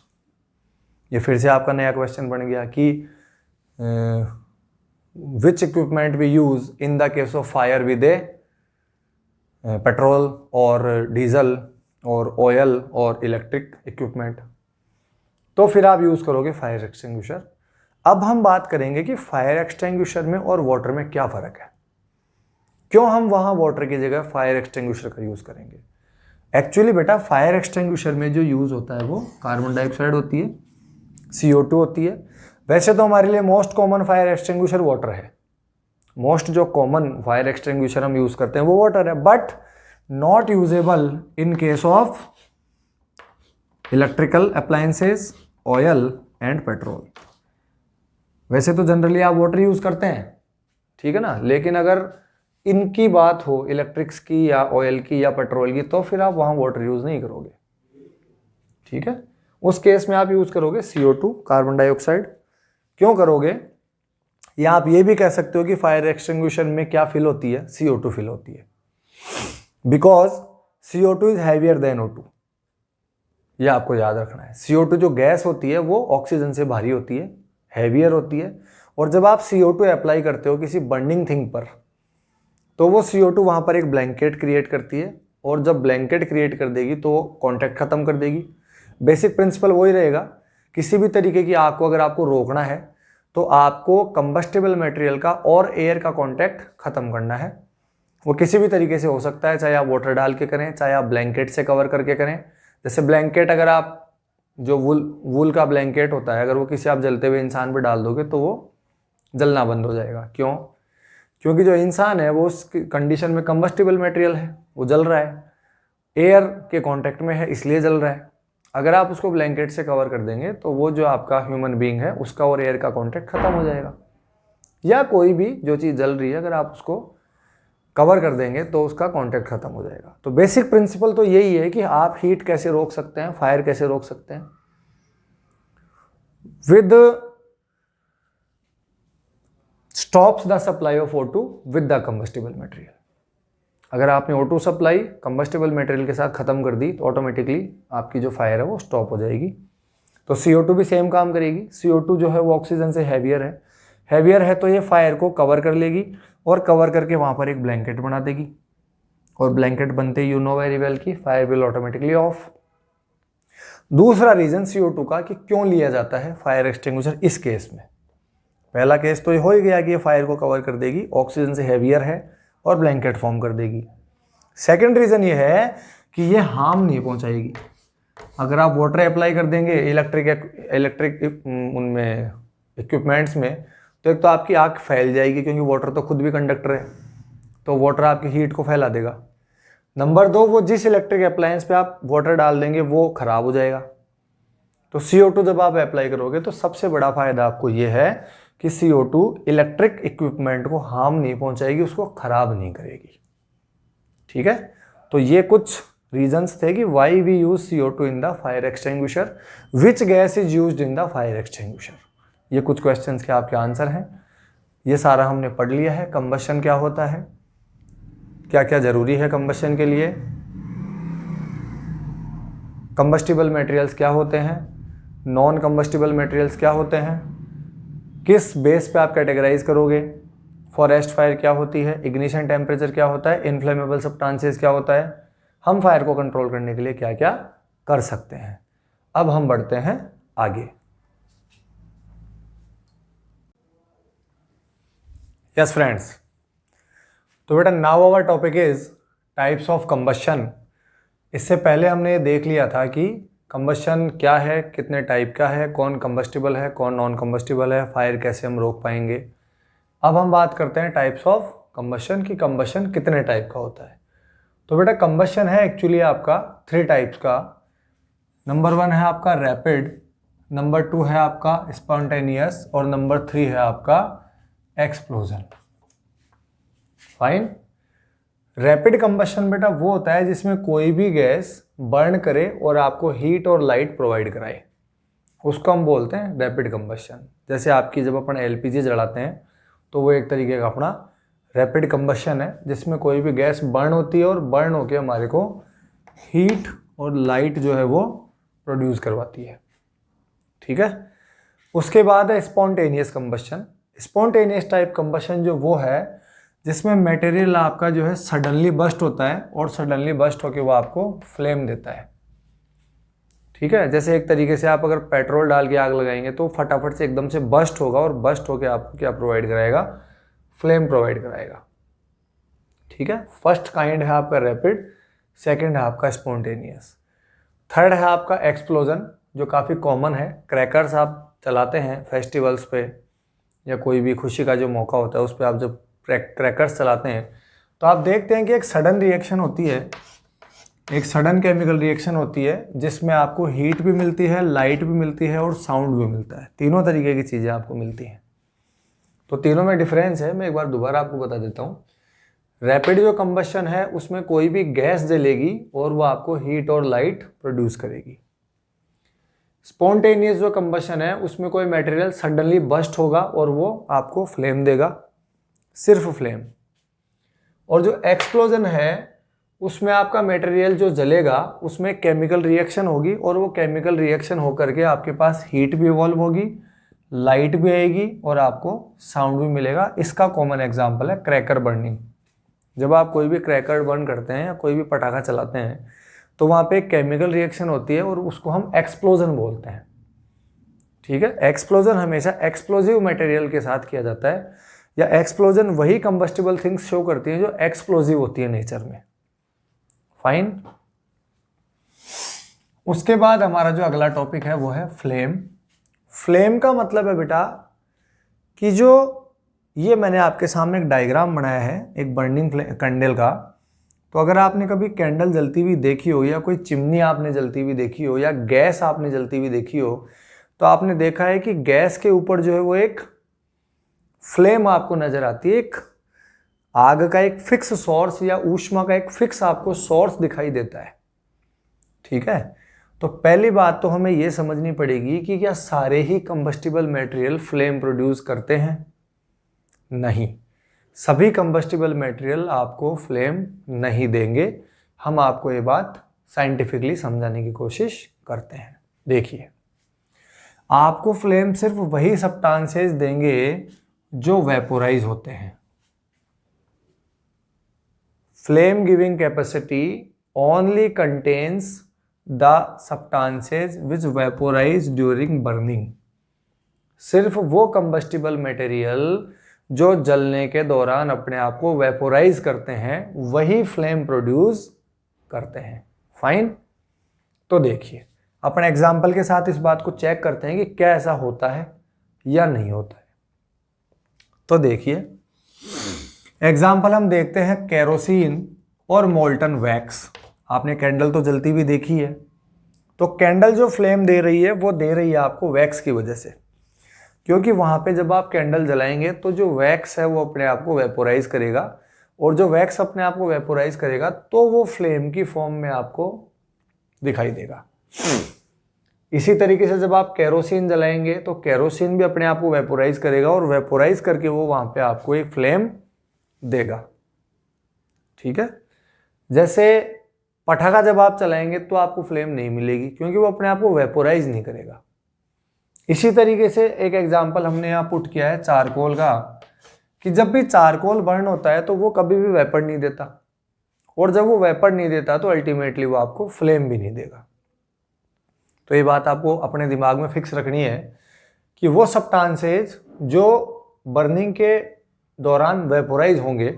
ये फिर से आपका नया क्वेश्चन बन गया कि which equipment we use in the case of fire with a petrol और डीजल और ऑयल और इलेक्ट्रिक इक्विपमेंट। तो फिर आप यूज करोगे फायर एक्सटिंग्विशर। अब हम बात करेंगे कि फायर एक्सटिंग्विशर में और वाटर में क्या फ़र्क है, क्यों हम वहाँ वाटर की जगह फायर एक्सटिंग्विशर का यूज़ करेंगे। एक्चुअली बेटा फायर एक्सटिंग्विशर में जो यूज़ होता है वो कार्बन डाइऑक्साइड होती है, CO2 होती है। वैसे तो हमारे लिए most common fire extinguisher water है, मोस्ट जो कॉमन फायर एक्सटिंग्विशर हम यूज़ करते हैं वो वाटर है, but not usable in case of electrical appliances, oil and petrol. वैसे तो जनरली आप वाटर यूज़ करते हैं, ठीक है ना, लेकिन अगर इनकी बात हो इलेक्ट्रिक्स की या ऑयल की या पेट्रोल की, तो फिर आप वहाँ वाटर यूज़ नहीं करोगे, ठीक है। उस केस में आप यूज़ करोगे CO2, कार्बन डाइऑक्साइड। क्यों करोगे? या आप ये भी कह सकते हो कि फायर एक्सटिंग्विशर में क्या फिल होती है? CO2 फिल होती है, because CO2 is heavier than O2। यह आपको याद रखना है। CO2 जो गैस होती है वो ऑक्सीजन से भारी होती है, हैवियर होती है, और जब आप CO2 अप्लाई करते हो किसी बर्निंग थिंग पर, तो वो CO2 वहाँ पर एक ब्लैंकेट क्रिएट करती है, और जब ब्लैंकेट क्रिएट कर देगी तो वो कॉन्टैक्ट ख़त्म कर देगी। बेसिक प्रिंसिपल वही रहेगा, किसी भी तरीके की आग को अगर आपको रोकना है तो आपको कंबस्टेबल मटेरियल का और एयर का कॉन्टैक्ट ख़त्म करना है। वो किसी भी तरीके से हो सकता है, चाहे आप वाटर डाल के करें, चाहे आप ब्लैंकेट से कवर करके करें। जैसे ब्लैंकेट, अगर आप जो वूल का ब्लैंकेट होता है, अगर वो किसी आप जलते हुए इंसान पर डाल दोगे तो वो जलना बंद हो जाएगा। क्यों? क्योंकि जो इंसान है वो उस कंडीशन में कंबस्टिबल मटेरियल है, वो जल रहा है, एयर के कांटेक्ट में है इसलिए जल रहा है। अगर आप उसको ब्लैंकेट से कवर कर देंगे तो वो जो आपका ह्यूमन बीइंग है उसका और एयर का कांटेक्ट खत्म हो जाएगा। या कोई भी जो चीज़ जल रही है अगर आप उसको कवर कर देंगे तो उसका कांटेक्ट खत्म हो जाएगा। तो बेसिक प्रिंसिपल तो यही है कि आप हीट कैसे रोक सकते हैं, फायर कैसे रोक सकते हैं, with stops the supply of O2 with the combustible material. अगर आपने O2 सप्लाई कंबस्टिबल मटेरियल के साथ ख़त्म कर दी तो ऑटोमेटिकली आपकी जो फायर है वो स्टॉप हो जाएगी। तो CO2 भी सेम काम करेगी। CO2 जो है वो ऑक्सीजन से हैवियर है तो ये फायर को कवर कर लेगी और कवर करके वहाँ पर एक ब्लैंकेट बना देगी, और ब्लैंकेट बनते यू नो वेरी वेल कि फायर विल ऑटोमेटिकली ऑफ। दूसरा रीज़न CO2 का कि क्यों लिया जाता है फायर एक्सटिंग्विशर इस केस में। पहला केस तो ये हो ही गया कि ये फायर को कवर कर देगी, ऑक्सीजन से हैवियर है और ब्लैंकेट फॉर्म कर देगी। सेकंड रीज़न ये है कि ये हार्म नहीं पहुंचाएगी। अगर आप वाटर अप्लाई कर देंगे इलेक्ट्रिक उनमें इक्विपमेंट्स में, तो एक तो आपकी आग फैल जाएगी क्योंकि वाटर तो खुद भी कंडक्टर है, तो वाटर आपकी हीट को फैला देगा। नंबर 2, वो जिस इलेक्ट्रिक अप्लायंस पे आप वाटर डाल देंगे वो ख़राब हो जाएगा। तो CO2 जब आप अप्लाई करोगे तो सबसे बड़ा फ़ायदा आपको ये है कि CO2 इलेक्ट्रिक इक्विपमेंट को हार्म नहीं पहुंचाएगी, उसको ख़राब नहीं करेगी। ठीक है, तो ये कुछ रीजंस थे कि why we use CO2 in the fire extinguisher, which gas is used in the fire extinguisher. ये कुछ क्वेश्चंस के आपके आंसर हैं। ये सारा हमने पढ़ लिया है। कंबशन क्या होता है, क्या क्या जरूरी है कंबशन के लिए, कंबस्टिबल मटेरियल्स क्या होते हैं, नॉन कंबस्टिबल मटेरियल्स क्या होते हैं, किस बेस पे आप कैटेगराइज करोगे, फॉरेस्ट फायर क्या होती है, इग्निशन टेम्परेचर क्या होता है, इन्फ्लेमेबल सब्सटेंसेस क्या होता है, हम फायर को कंट्रोल करने के लिए क्या क्या कर सकते हैं। अब हम बढ़ते हैं आगे। यस फ्रेंड्स, तो बेटा now our topic is types of combustion. इससे पहले हमने ये देख लिया था कि कंबशन क्या है, कितने टाइप का है, कौन कंबस्टिबल है, कौन नॉन कंबस्टिबल है, फायर कैसे हम रोक पाएंगे। अब हम बात करते हैं टाइप्स ऑफ कंबशन कि कंबशन कितने टाइप का होता है। तो बेटा कंबशन है एक्चुअली आपका 3 टाइप्स का। नंबर 1 है आपका रैपिड, नंबर 2 है आपका स्पॉन्टेनियस और नंबर 3 है आपका एक्सप्लोजन। फाइन। रैपिड कंबशन बेटा वो होता है जिसमें कोई भी गैस बर्न करे और आपको हीट और लाइट प्रोवाइड कराए, उसको हम बोलते हैं रैपिड कंबशन। जैसे आपकी जब अपन LPG जलाते हैं तो वो एक तरीके का अपना रैपिड कंबशन है, जिसमें कोई भी गैस बर्न होती है और बर्न होके हमारे को हीट और लाइट जो है वो प्रोड्यूस करवाती है। ठीक है। उसके बाद है spontaneous combustion. Spontaneous type combustion जो वो है जिसमें मटेरियल आपका जो है सडनली बस्ट होता है और सडनली बस्ट होके वो आपको फ्लेम देता है। ठीक है। जैसे एक तरीके से आप अगर पेट्रोल डाल के आग लगाएंगे तो फटाफट से एकदम से बस्ट होगा और बस्ट होके आपको क्या प्रोवाइड कराएगा, फ्लेम प्रोवाइड कराएगा। ठीक है। फर्स्ट काइंड है आपका रैपिड, सेकंड है आपका स्पॉन्टेनियस, थर्ड है आपका एक्सप्लोजन जो काफ़ी कॉमन है। क्रैकर्स आप चलाते हैं फेस्टिवल्स पे या कोई भी खुशी का जो मौका होता है उस पर आप जब क्रैकर्स चलाते हैं तो आप देखते हैं कि एक सडन रिएक्शन होती है, एक सडन केमिकल रिएक्शन होती है जिसमें आपको हीट भी मिलती है, लाइट भी मिलती है और साउंड भी मिलता है। तीनों तरीके की चीज़ें आपको मिलती हैं। तो तीनों में डिफरेंस है, मैं एक बार दोबारा आपको बता देता हूँ। रैपिड जो कंबशन है उसमें कोई भी गैस जलेगी और वो आपको हीट और लाइट प्रोड्यूस करेगी। स्पॉन्टेनियस जो कंबशन है उसमें कोई मटेरियल सडनली बस्ट होगा और वो आपको फ्लेम देगा, सिर्फ फ्लेम। और जो एक्सप्लोजन है उसमें आपका मटेरियल जो जलेगा उसमें केमिकल रिएक्शन होगी और वो केमिकल रिएक्शन होकर के आपके पास हीट भी इवॉल्व होगी, लाइट भी आएगी और आपको साउंड भी मिलेगा। इसका कॉमन एग्जांपल है क्रैकर बर्निंग। जब आप कोई भी क्रैकर बर्न करते हैं या कोई भी पटाखा चलाते हैं तो वहाँ पे एक केमिकल रिएक्शन होती है और उसको हम एक्सप्लोजन बोलते हैं। ठीक है। एक्सप्लोजन हमेशा एक्सप्लोजिव मटेरियल के साथ किया जाता है, या एक्सप्लोजन वही कंबस्टिबल थिंग्स शो करती हैं जो एक्सप्लोजिव होती है नेचर में। फाइन। उसके बाद हमारा जो अगला टॉपिक है वो है फ्लेम। फ्लेम का मतलब है बेटा कि जो ये मैंने आपके सामने एक डायग्राम बनाया है एक बर्निंग कैंडल का। तो अगर आपने कभी कैंडल जलती हुई देखी हो या कोई चिमनी आपने जलती हुई देखी हो या गैस आपने जलती हुई देखी हो तो आपने देखा है कि गैस के ऊपर जो है वो एक फ्लेम आपको नजर आती है। एक आग का एक फिक्स सोर्स या ऊष्मा का एक फिक्स आपको सोर्स दिखाई देता है। ठीक है। तो पहली बात तो हमें यह समझनी पड़ेगी कि क्या सारे ही कंबस्टिबल मटेरियल फ्लेम प्रोड्यूस करते हैं? नहीं। सभी कंबस्टिबल मटेरियल आपको फ्लेम नहीं देंगे। हम आपको ये बात साइंटिफिकली समझाने की कोशिश करते हैं। देखिए, आपको फ्लेम सिर्फ वही सब्सटेंसेस देंगे जो वेपोराइज होते हैं। Flame giving capacity only contains the substances which vaporise during burning. सिर्फ वो कंबस्टिबल मटेरियल जो जलने के दौरान अपने आप को वेपोराइज करते हैं वही फ्लेम प्रोड्यूस करते हैं। फाइन। तो देखिए, अपने एग्जाम्पल के साथ इस बात को चेक करते हैं कि क्या ऐसा होता है या नहीं होता है। तो देखिए, एग्जाम्पल हम देखते हैं केरोसिन और मोल्टन वैक्स। आपने कैंडल तो जलती हुई देखी है, तो कैंडल जो फ्लेम दे रही है वो दे रही है आपको वैक्स की वजह से, क्योंकि वहां पे जब आप कैंडल जलाएंगे तो जो वैक्स है वो अपने आप को वेपोराइज करेगा, और जो वैक्स अपने आप को वेपोराइज करेगा तो वो फ्लेम की फॉर्म में आपको दिखाई देगा। इसी तरीके से जब आप केरोसिन जलाएंगे तो केरोसिन भी अपने आप को वेपोराइज करेगा, और वेपोराइज करके वो वहां पे आपको एक फ्लेम देगा। ठीक है। जैसे पटाखा जब आप चलाएंगे तो आपको फ्लेम नहीं मिलेगी, क्योंकि वो अपने आप को वेपोराइज नहीं करेगा। इसी तरीके से एक एग्जांपल हमने यहाँ पुट किया है चारकोल का, कि जब भी चारकोल बर्न होता है तो वो कभी भी वेपर नहीं देता, और जब वो वेपर नहीं देता तो अल्टीमेटली वो आपको फ्लेम भी नहीं देगा। तो ये बात आपको अपने दिमाग में फिक्स रखनी है कि वो सब्सटेंसेस जो बर्निंग के दौरान वेपोराइज होंगे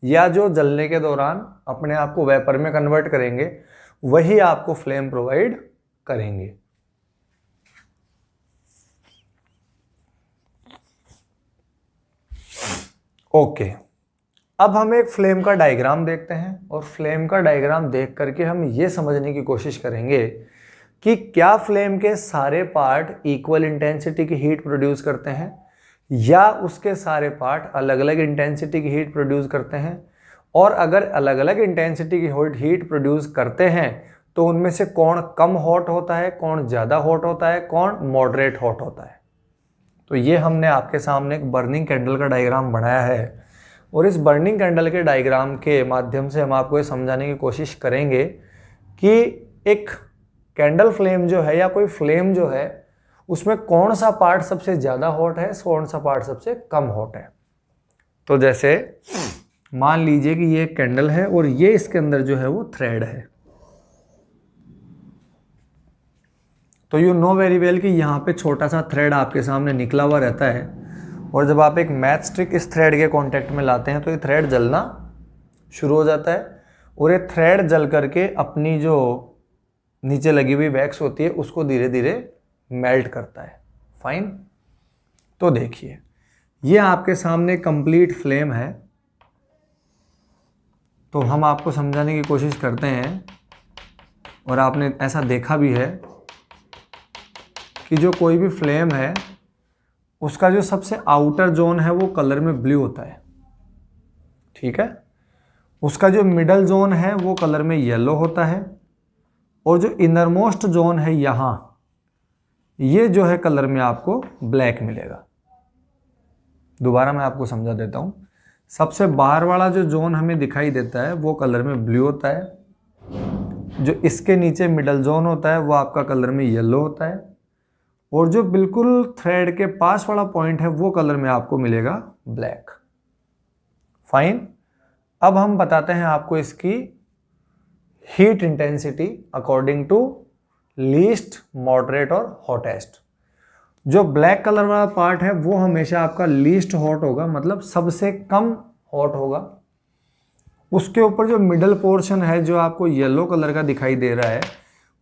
या जो जलने के दौरान अपने आप को वेपर में कन्वर्ट करेंगे वही आपको फ्लेम प्रोवाइड करेंगे। ओके, अब हम एक फ्लेम का डायग्राम देखते हैं, और फ्लेम का डायग्राम देख करके हम ये समझने की कोशिश करेंगे कि क्या फ्लेम के सारे पार्ट इक्वल इंटेंसिटी की हीट प्रोड्यूस करते हैं या उसके सारे पार्ट अलग अलग इंटेंसिटी की हीट प्रोड्यूस करते हैं, और अगर अलग अलग इंटेंसिटी की हीट प्रोड्यूस करते हैं तो उनमें से कौन कम हॉट होता है, कौन ज़्यादा हॉट होता है, कौन मॉडरेट हॉट होता है। तो ये हमने आपके सामने एक बर्निंग कैंडल का डायग्राम बनाया है, और इस बर्निंग कैंडल के डायग्राम के माध्यम से हम आपको ये समझाने की कोशिश करेंगे कि एक कैंडल फ्लेम जो है या कोई फ्लेम जो है उसमें कौन सा पार्ट सबसे ज़्यादा हॉट है, कौन सा पार्ट सबसे कम हॉट है। तो जैसे मान लीजिए कि ये एक कैंडल है और ये इसके अंदर जो है वो थ्रेड है। तो यू नो वेरी वेल कि यहाँ पे छोटा सा थ्रेड आपके सामने निकला हुआ रहता है, और जब आप एक मैच स्टिक इस थ्रेड के कांटेक्ट में लाते हैं तो ये थ्रेड जलना शुरू हो जाता है, और ये थ्रेड जल करके अपनी जो नीचे लगी हुई वैक्स होती है उसको धीरे धीरे मेल्ट करता है। फाइन। तो देखिए, ये आपके सामने कंप्लीट फ्लेम है। तो हम आपको समझाने की कोशिश करते हैं, और आपने ऐसा देखा भी है कि जो कोई भी फ्लेम है उसका जो सबसे आउटर जोन है वो कलर में ब्लू होता है। ठीक है। उसका जो मिडल जोन है वो कलर में येलो होता है, और जो इनरमोस्ट जोन है यहाँ ये जो है कलर में आपको ब्लैक मिलेगा। दोबारा मैं आपको समझा देता हूँ। सबसे बाहर वाला जो जोन हमें दिखाई देता है वो कलर में ब्लू होता है, जो इसके नीचे मिडल जोन होता है वो आपका कलर में येलो होता है, और जो बिल्कुल थ्रेड के पास वाला पॉइंट है वो कलर में आपको मिलेगा ब्लैक। फाइन। अब हम बताते हैं आपको इसकी heat intensity according to least, moderate और हॉटेस्ट। जो ब्लैक कलर वाला पार्ट है वो हमेशा आपका लीस्ट हॉट होगा, मतलब सबसे कम हॉट होगा। उसके ऊपर जो मिडल पोर्शन है जो आपको येलो कलर का दिखाई दे रहा है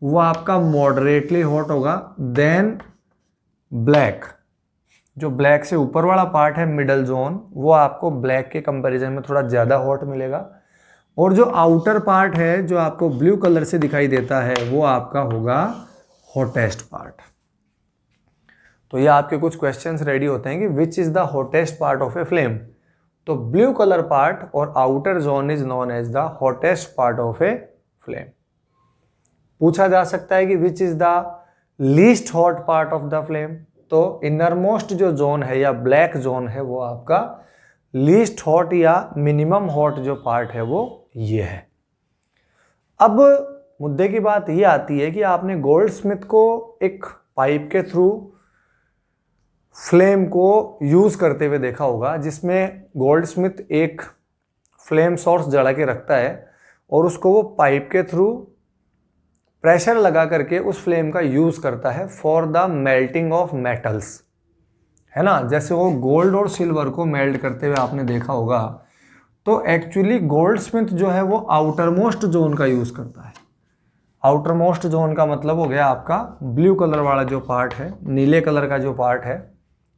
वो आपका मॉडरेटली हॉट होगा। देन ब्लैक, जो ब्लैक से ऊपर वाला पार्ट है मिडल जोन, वो आपको ब्लैक के कंपैरिजन में थोड़ा ज़्यादा हॉट मिलेगा, और जो आउटर पार्ट है जो आपको ब्लू कलर से दिखाई देता है वो आपका होगा हॉटेस्ट पार्ट। तो ये आपके कुछ क्वेश्चंस रेडी होते हैं कि which is the hottest part of a flame. तो ब्लू कलर पार्ट और outer zone is known as the hottest part of a flame. पूछा जा सकता है कि which is the least hot part of the flame. तो innermost जो zone है या ब्लैक जोन है वो आपका लीस्ट हॉट या मिनिमम हॉट जो पार्ट है वो ये है। अब मुद्दे की बात ये आती है कि आपने गोल्डस्मिथ को एक पाइप के थ्रू फ्लेम को यूज करते हुए देखा होगा, जिसमें गोल्डस्मिथ एक फ्लेम सोर्स जला के रखता है और उसको वो पाइप के थ्रू प्रेशर लगा करके उस फ्लेम का यूज करता है for the melting of metals, है ना। जैसे वो गोल्ड और सिल्वर को मेल्ट करते हुए आपने देखा होगा, तो एक्चुअली गोल्डस्मिथ जो है वो आउटर मोस्ट जोन का यूज करता है। आउटर मोस्ट जोन का मतलब हो गया आपका ब्लू कलर वाला जो पार्ट है, नीले कलर का जो पार्ट है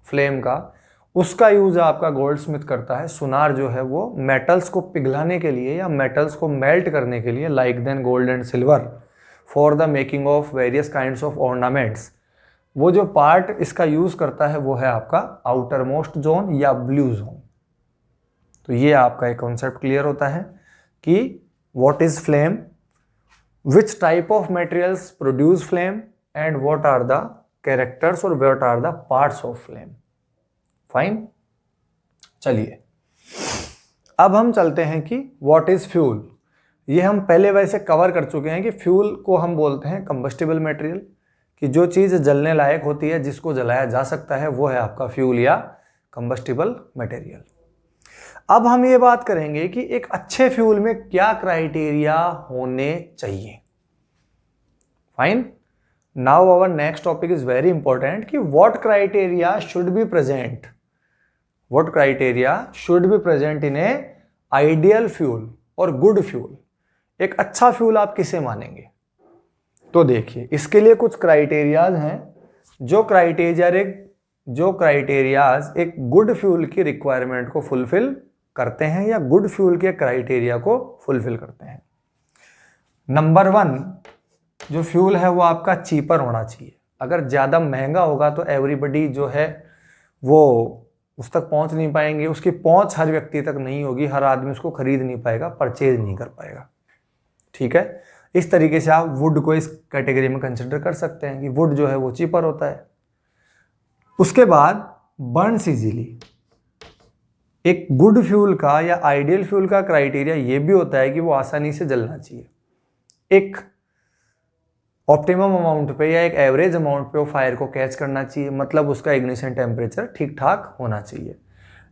फ्लेम का, उसका यूज आपका गोल्डस्मिथ करता है। सुनार जो है वो मेटल्स को पिघलाने के लिए या मेटल्स को मेल्ट करने के लिए, like then gold and silver, for the making of various kinds of ornaments, वो जो पार्ट इसका यूज करता है वो है आपका आउटर मोस्ट जोन या ब्लू जोन। तो ये आपका एक कॉन्सेप्ट क्लियर होता है कि what is flame, which type of materials produce flame, and what are the characters और what are the parts of flame. Fine, चलिए अब हम चलते हैं कि व्हाट इज फ्यूल। ये हम पहले वैसे कवर कर चुके हैं कि फ्यूल को हम बोलते हैं कंबस्टिबल मटेरियल, कि जो चीज़ जलने लायक होती है, जिसको जलाया जा सकता है, वो है आपका फ्यूल या कंबस्टिबल मटेरियल। अब हम ये बात करेंगे कि एक अच्छे फ्यूल में क्या क्राइटेरिया होने चाहिए। Fine, now our next topic is very important कि what criteria should be present, what criteria should be present in a ideal fuel और गुड फ्यूल। एक अच्छा फ्यूल आप किसे मानेंगे? तो देखिए, इसके लिए कुछ क्राइटेरियाज हैं जो क्राइटेरियाज एक गुड फ्यूल की रिक्वायरमेंट को फुलफिल करते हैं या गुड फ्यूल के क्राइटेरिया को फुलफिल करते हैं। नंबर 1, जो फ्यूल है वो आपका चीपर होना चाहिए। अगर ज़्यादा महंगा होगा तो एवरीबडी जो है वो उस तक पहुंच नहीं पाएंगे, उसकी पहुंच हर व्यक्ति तक नहीं होगी, हर आदमी उसको खरीद नहीं पाएगा, परचेज नहीं कर पाएगा। ठीक है, इस तरीके से आप वुड को इस कैटेगरी में कंसिडर कर सकते हैं कि वुड जो है वो चीपर होता है। उसके बाद बर्न्स इजीली। एक गुड फ्यूल का या आइडियल फ्यूल का क्राइटेरिया ये भी होता है कि वो आसानी से जलना चाहिए। एक ऑप्टिमम अमाउंट पे या एक एवरेज अमाउंट पे वो फायर को कैच करना चाहिए, मतलब उसका इग्निशन टेम्परेचर ठीक ठाक होना चाहिए।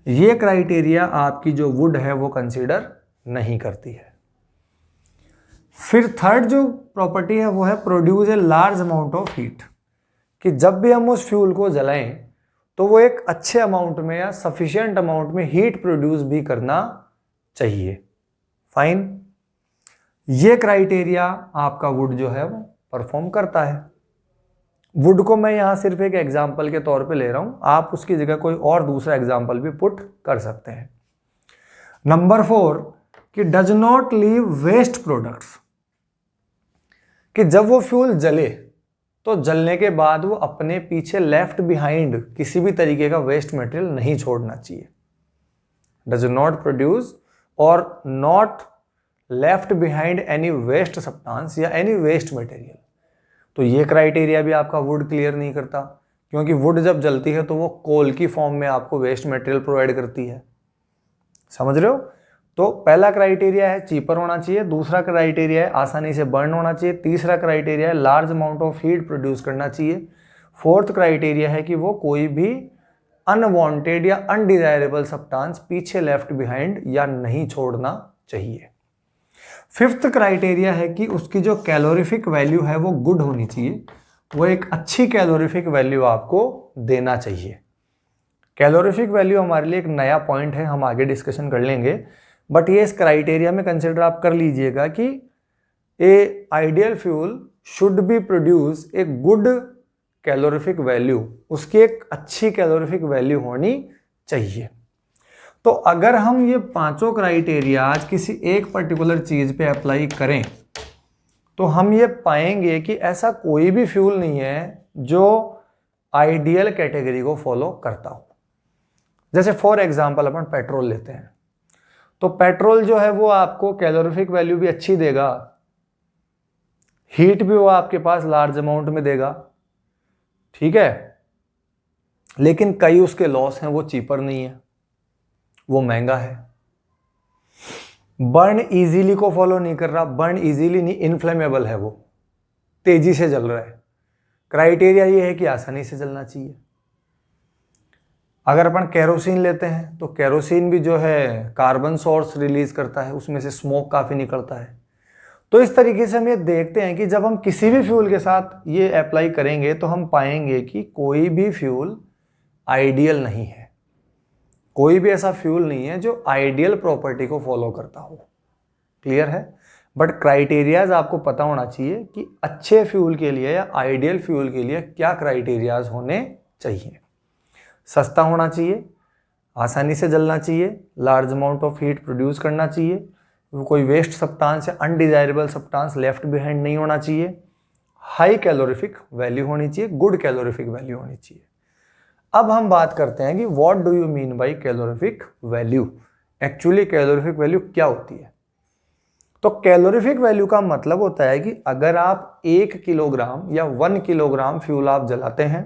ये क्राइटेरिया आपकी जो वुड है वो कंसीडर नहीं करती है। फिर थर्ड जो प्रॉपर्टी है वो है produce a large amount of heat, कि जब भी हम उस फ्यूल को जलाएं तो वो एक अच्छे अमाउंट में या सफिशिएंट अमाउंट में हीट प्रोड्यूस भी करना चाहिए। फाइन, ये क्राइटेरिया आपका वुड जो है वो परफॉर्म करता है। वुड को मैं यहां सिर्फ एक एग्जांपल के तौर पे ले रहा हूं, आप उसकी जगह कोई और दूसरा एग्जांपल भी पुट कर सकते हैं। नंबर 4, कि does not leave waste products, कि जब वो फ्यूल जले तो जलने के बाद वो अपने पीछे लेफ्ट बिहाइंड किसी भी तरीके का वेस्ट मटेरियल नहीं छोड़ना चाहिए। डज नॉट प्रोड्यूस और not left behind any waste substance या एनी वेस्ट मटेरियल। तो ये क्राइटेरिया भी आपका वुड क्लियर नहीं करता, क्योंकि वुड जब जलती है तो वो कोल की फॉर्म में आपको वेस्ट मटेरियल प्रोवाइड करती है। समझ रहे हो? तो पहला क्राइटेरिया है चीपर होना चाहिए, दूसरा क्राइटेरिया है आसानी से बर्न होना चाहिए, तीसरा क्राइटेरिया है large amount of heat produce करना चाहिए, फोर्थ क्राइटेरिया है कि वो कोई भी अनवांटेड या अनडिजायरेबल सब्सटेंस पीछे लेफ्ट बिहाइंड या नहीं छोड़ना चाहिए। फिफ्थ क्राइटेरिया है कि उसकी जो कैलोरीफिक वैल्यू है वो गुड होनी चाहिए, वो एक अच्छी कैलोरीफिक वैल्यू आपको देना चाहिए। कैलोरीफिक वैल्यू हमारे लिए एक नया पॉइंट है, हम आगे डिस्कशन कर लेंगे, बट ये इस क्राइटेरिया में कंसिडर आप कर लीजिएगा कि ए ideal fuel should be produce a good calorific value, उसकी एक अच्छी कैलोरीफिक वैल्यू होनी चाहिए। तो अगर हम ये पांचों क्राइटेरियाज किसी एक पर्टिकुलर चीज पे अप्लाई करें तो हम ये पाएंगे कि ऐसा कोई भी फ्यूल नहीं है जो आइडियल कैटेगरी को फॉलो करता हो। जैसे फॉर एग्जांपल अपन पेट्रोल लेते हैं, तो पेट्रोल जो है वो आपको कैलोरीफिक वैल्यू भी अच्छी देगा, हीट भी वो आपके पास लार्ज अमाउंट में देगा, ठीक है, लेकिन कई उसके लॉस हैं, वो चीपर नहीं है। वो महंगा है। बर्न इजीली को फॉलो नहीं कर रहा, बर्न इजीली नहीं, इनफ्लेमेबल है, वो तेजी से जल रहा है। क्राइटेरिया ये है कि आसानी से जलना चाहिए। अगर अपन केरोसिन लेते हैं तो केरोसिन भी जो है कार्बन सोर्स रिलीज करता है, उसमें से स्मोक काफी निकलता है। तो इस तरीके से हम ये देखते हैं कि जब हम किसी भी फ्यूल के साथ ये अप्लाई करेंगे तो हम पाएंगे कि कोई भी फ्यूल आइडियल नहीं है, कोई भी ऐसा फ्यूल नहीं है जो आइडियल प्रॉपर्टी को फॉलो करता हो। क्लियर है? बट क्राइटेरियाज आपको पता होना चाहिए कि अच्छे फ्यूल के लिए या आइडियल फ्यूल के लिए क्या क्राइटेरियाज होने चाहिए। सस्ता होना चाहिए, आसानी से जलना चाहिए, large amount of heat produce करना चाहिए, कोई वेस्ट सब्सटेंस या अनडिजायरेबल सब्सटेंस लेफ्ट बिहाइंड नहीं होना चाहिए, हाई कैलोरीफिक वैल्यू होनी चाहिए, गुड कैलोरीफिक वैल्यू होनी चाहिए। अब हम बात करते हैं कि what do you mean by calorific value. Actually calorific value क्या होती है? तो कैलोरीफिक वैल्यू का मतलब होता है कि अगर आप 1 किलोग्राम या 1 किलोग्राम फ्यूल आप जलाते हैं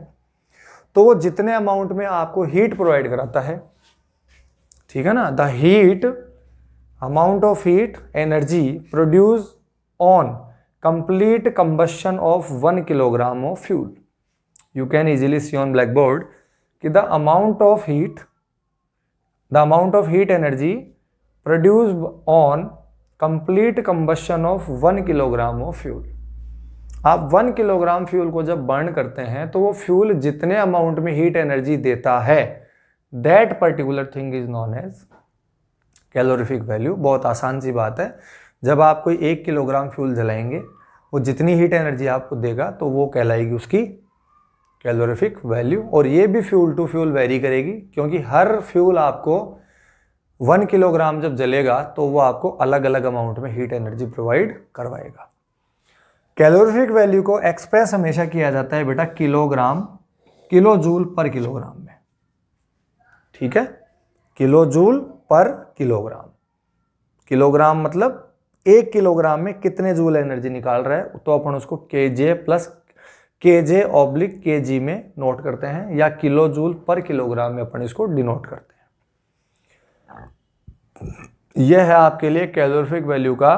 तो वो जितने अमाउंट में आपको हीट प्रोवाइड कराता है, ठीक है ना, the heat amount of heat energy produced on complete combustion of 1 kilogram of fuel. You can easily see on blackboard कि the amount of heat energy produced on complete combustion of 1 kilogram of fuel. आप 1 kilogram fuel को जब burn करते हैं तो वो fuel जितने amount में हीट एनर्जी देता है, that particular thing is known as calorific value. बहुत आसान सी बात है, जब आप कोई 1 किलोग्राम फ्यूल जलाएंगे वो जितनी हीट एनर्जी आपको देगा तो वो कहलाएगी उसकी कैलोरीफिक वैल्यू। और ये भी फ्यूल टू फ्यूल वेरी करेगी, क्योंकि हर फ्यूल आपको 1 किलोग्राम जब जलेगा तो वो आपको अलग अलग अमाउंट में हीट एनर्जी प्रोवाइड करवाएगा। कैलोरीफिक वैल्यू को एक्सप्रेस हमेशा किया जाता है बेटा किलो जूल पर किलोग्राम में, ठीक है, किलो जूल पर किलोग्राम। किलोग्राम मतलब 1 किलोग्राम में कितने जूल एनर्जी निकाल रहा है, तो अपन उसको KJ plus KJ oblique KG में नोट करते हैं, या किलो जूल पर किलोग्राम में अपन इसको डिनोट करते हैं। यह है आपके लिए कैलोरीफिक वैल्यू का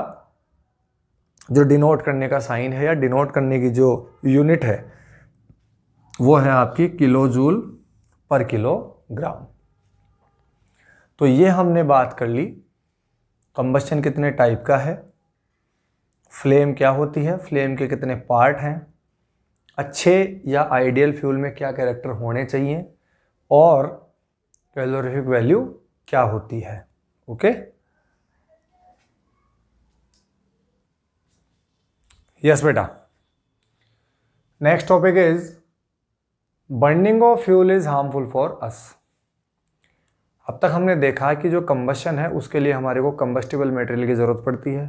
जो डिनोट करने का साइन है या डिनोट करने की जो यूनिट है वो है आपकी किलो जूल पर किलोग्राम। तो ये हमने बात कर ली कंबस्शन कितने टाइप का है, फ्लेम क्या होती है, फ्लेम के कितने पार्ट हैं, अच्छे या आइडियल फ्यूल में क्या कैरेक्टर होने चाहिए, और कैलोरीफिक वैल्यू क्या होती है। ओके, यस बेटा। Next topic is burning of fuel is harmful for us. अब तक हमने देखा कि जो कंबस्शन है उसके लिए हमारे को कंबस्टिबल मटेरियल की ज़रूरत पड़ती है।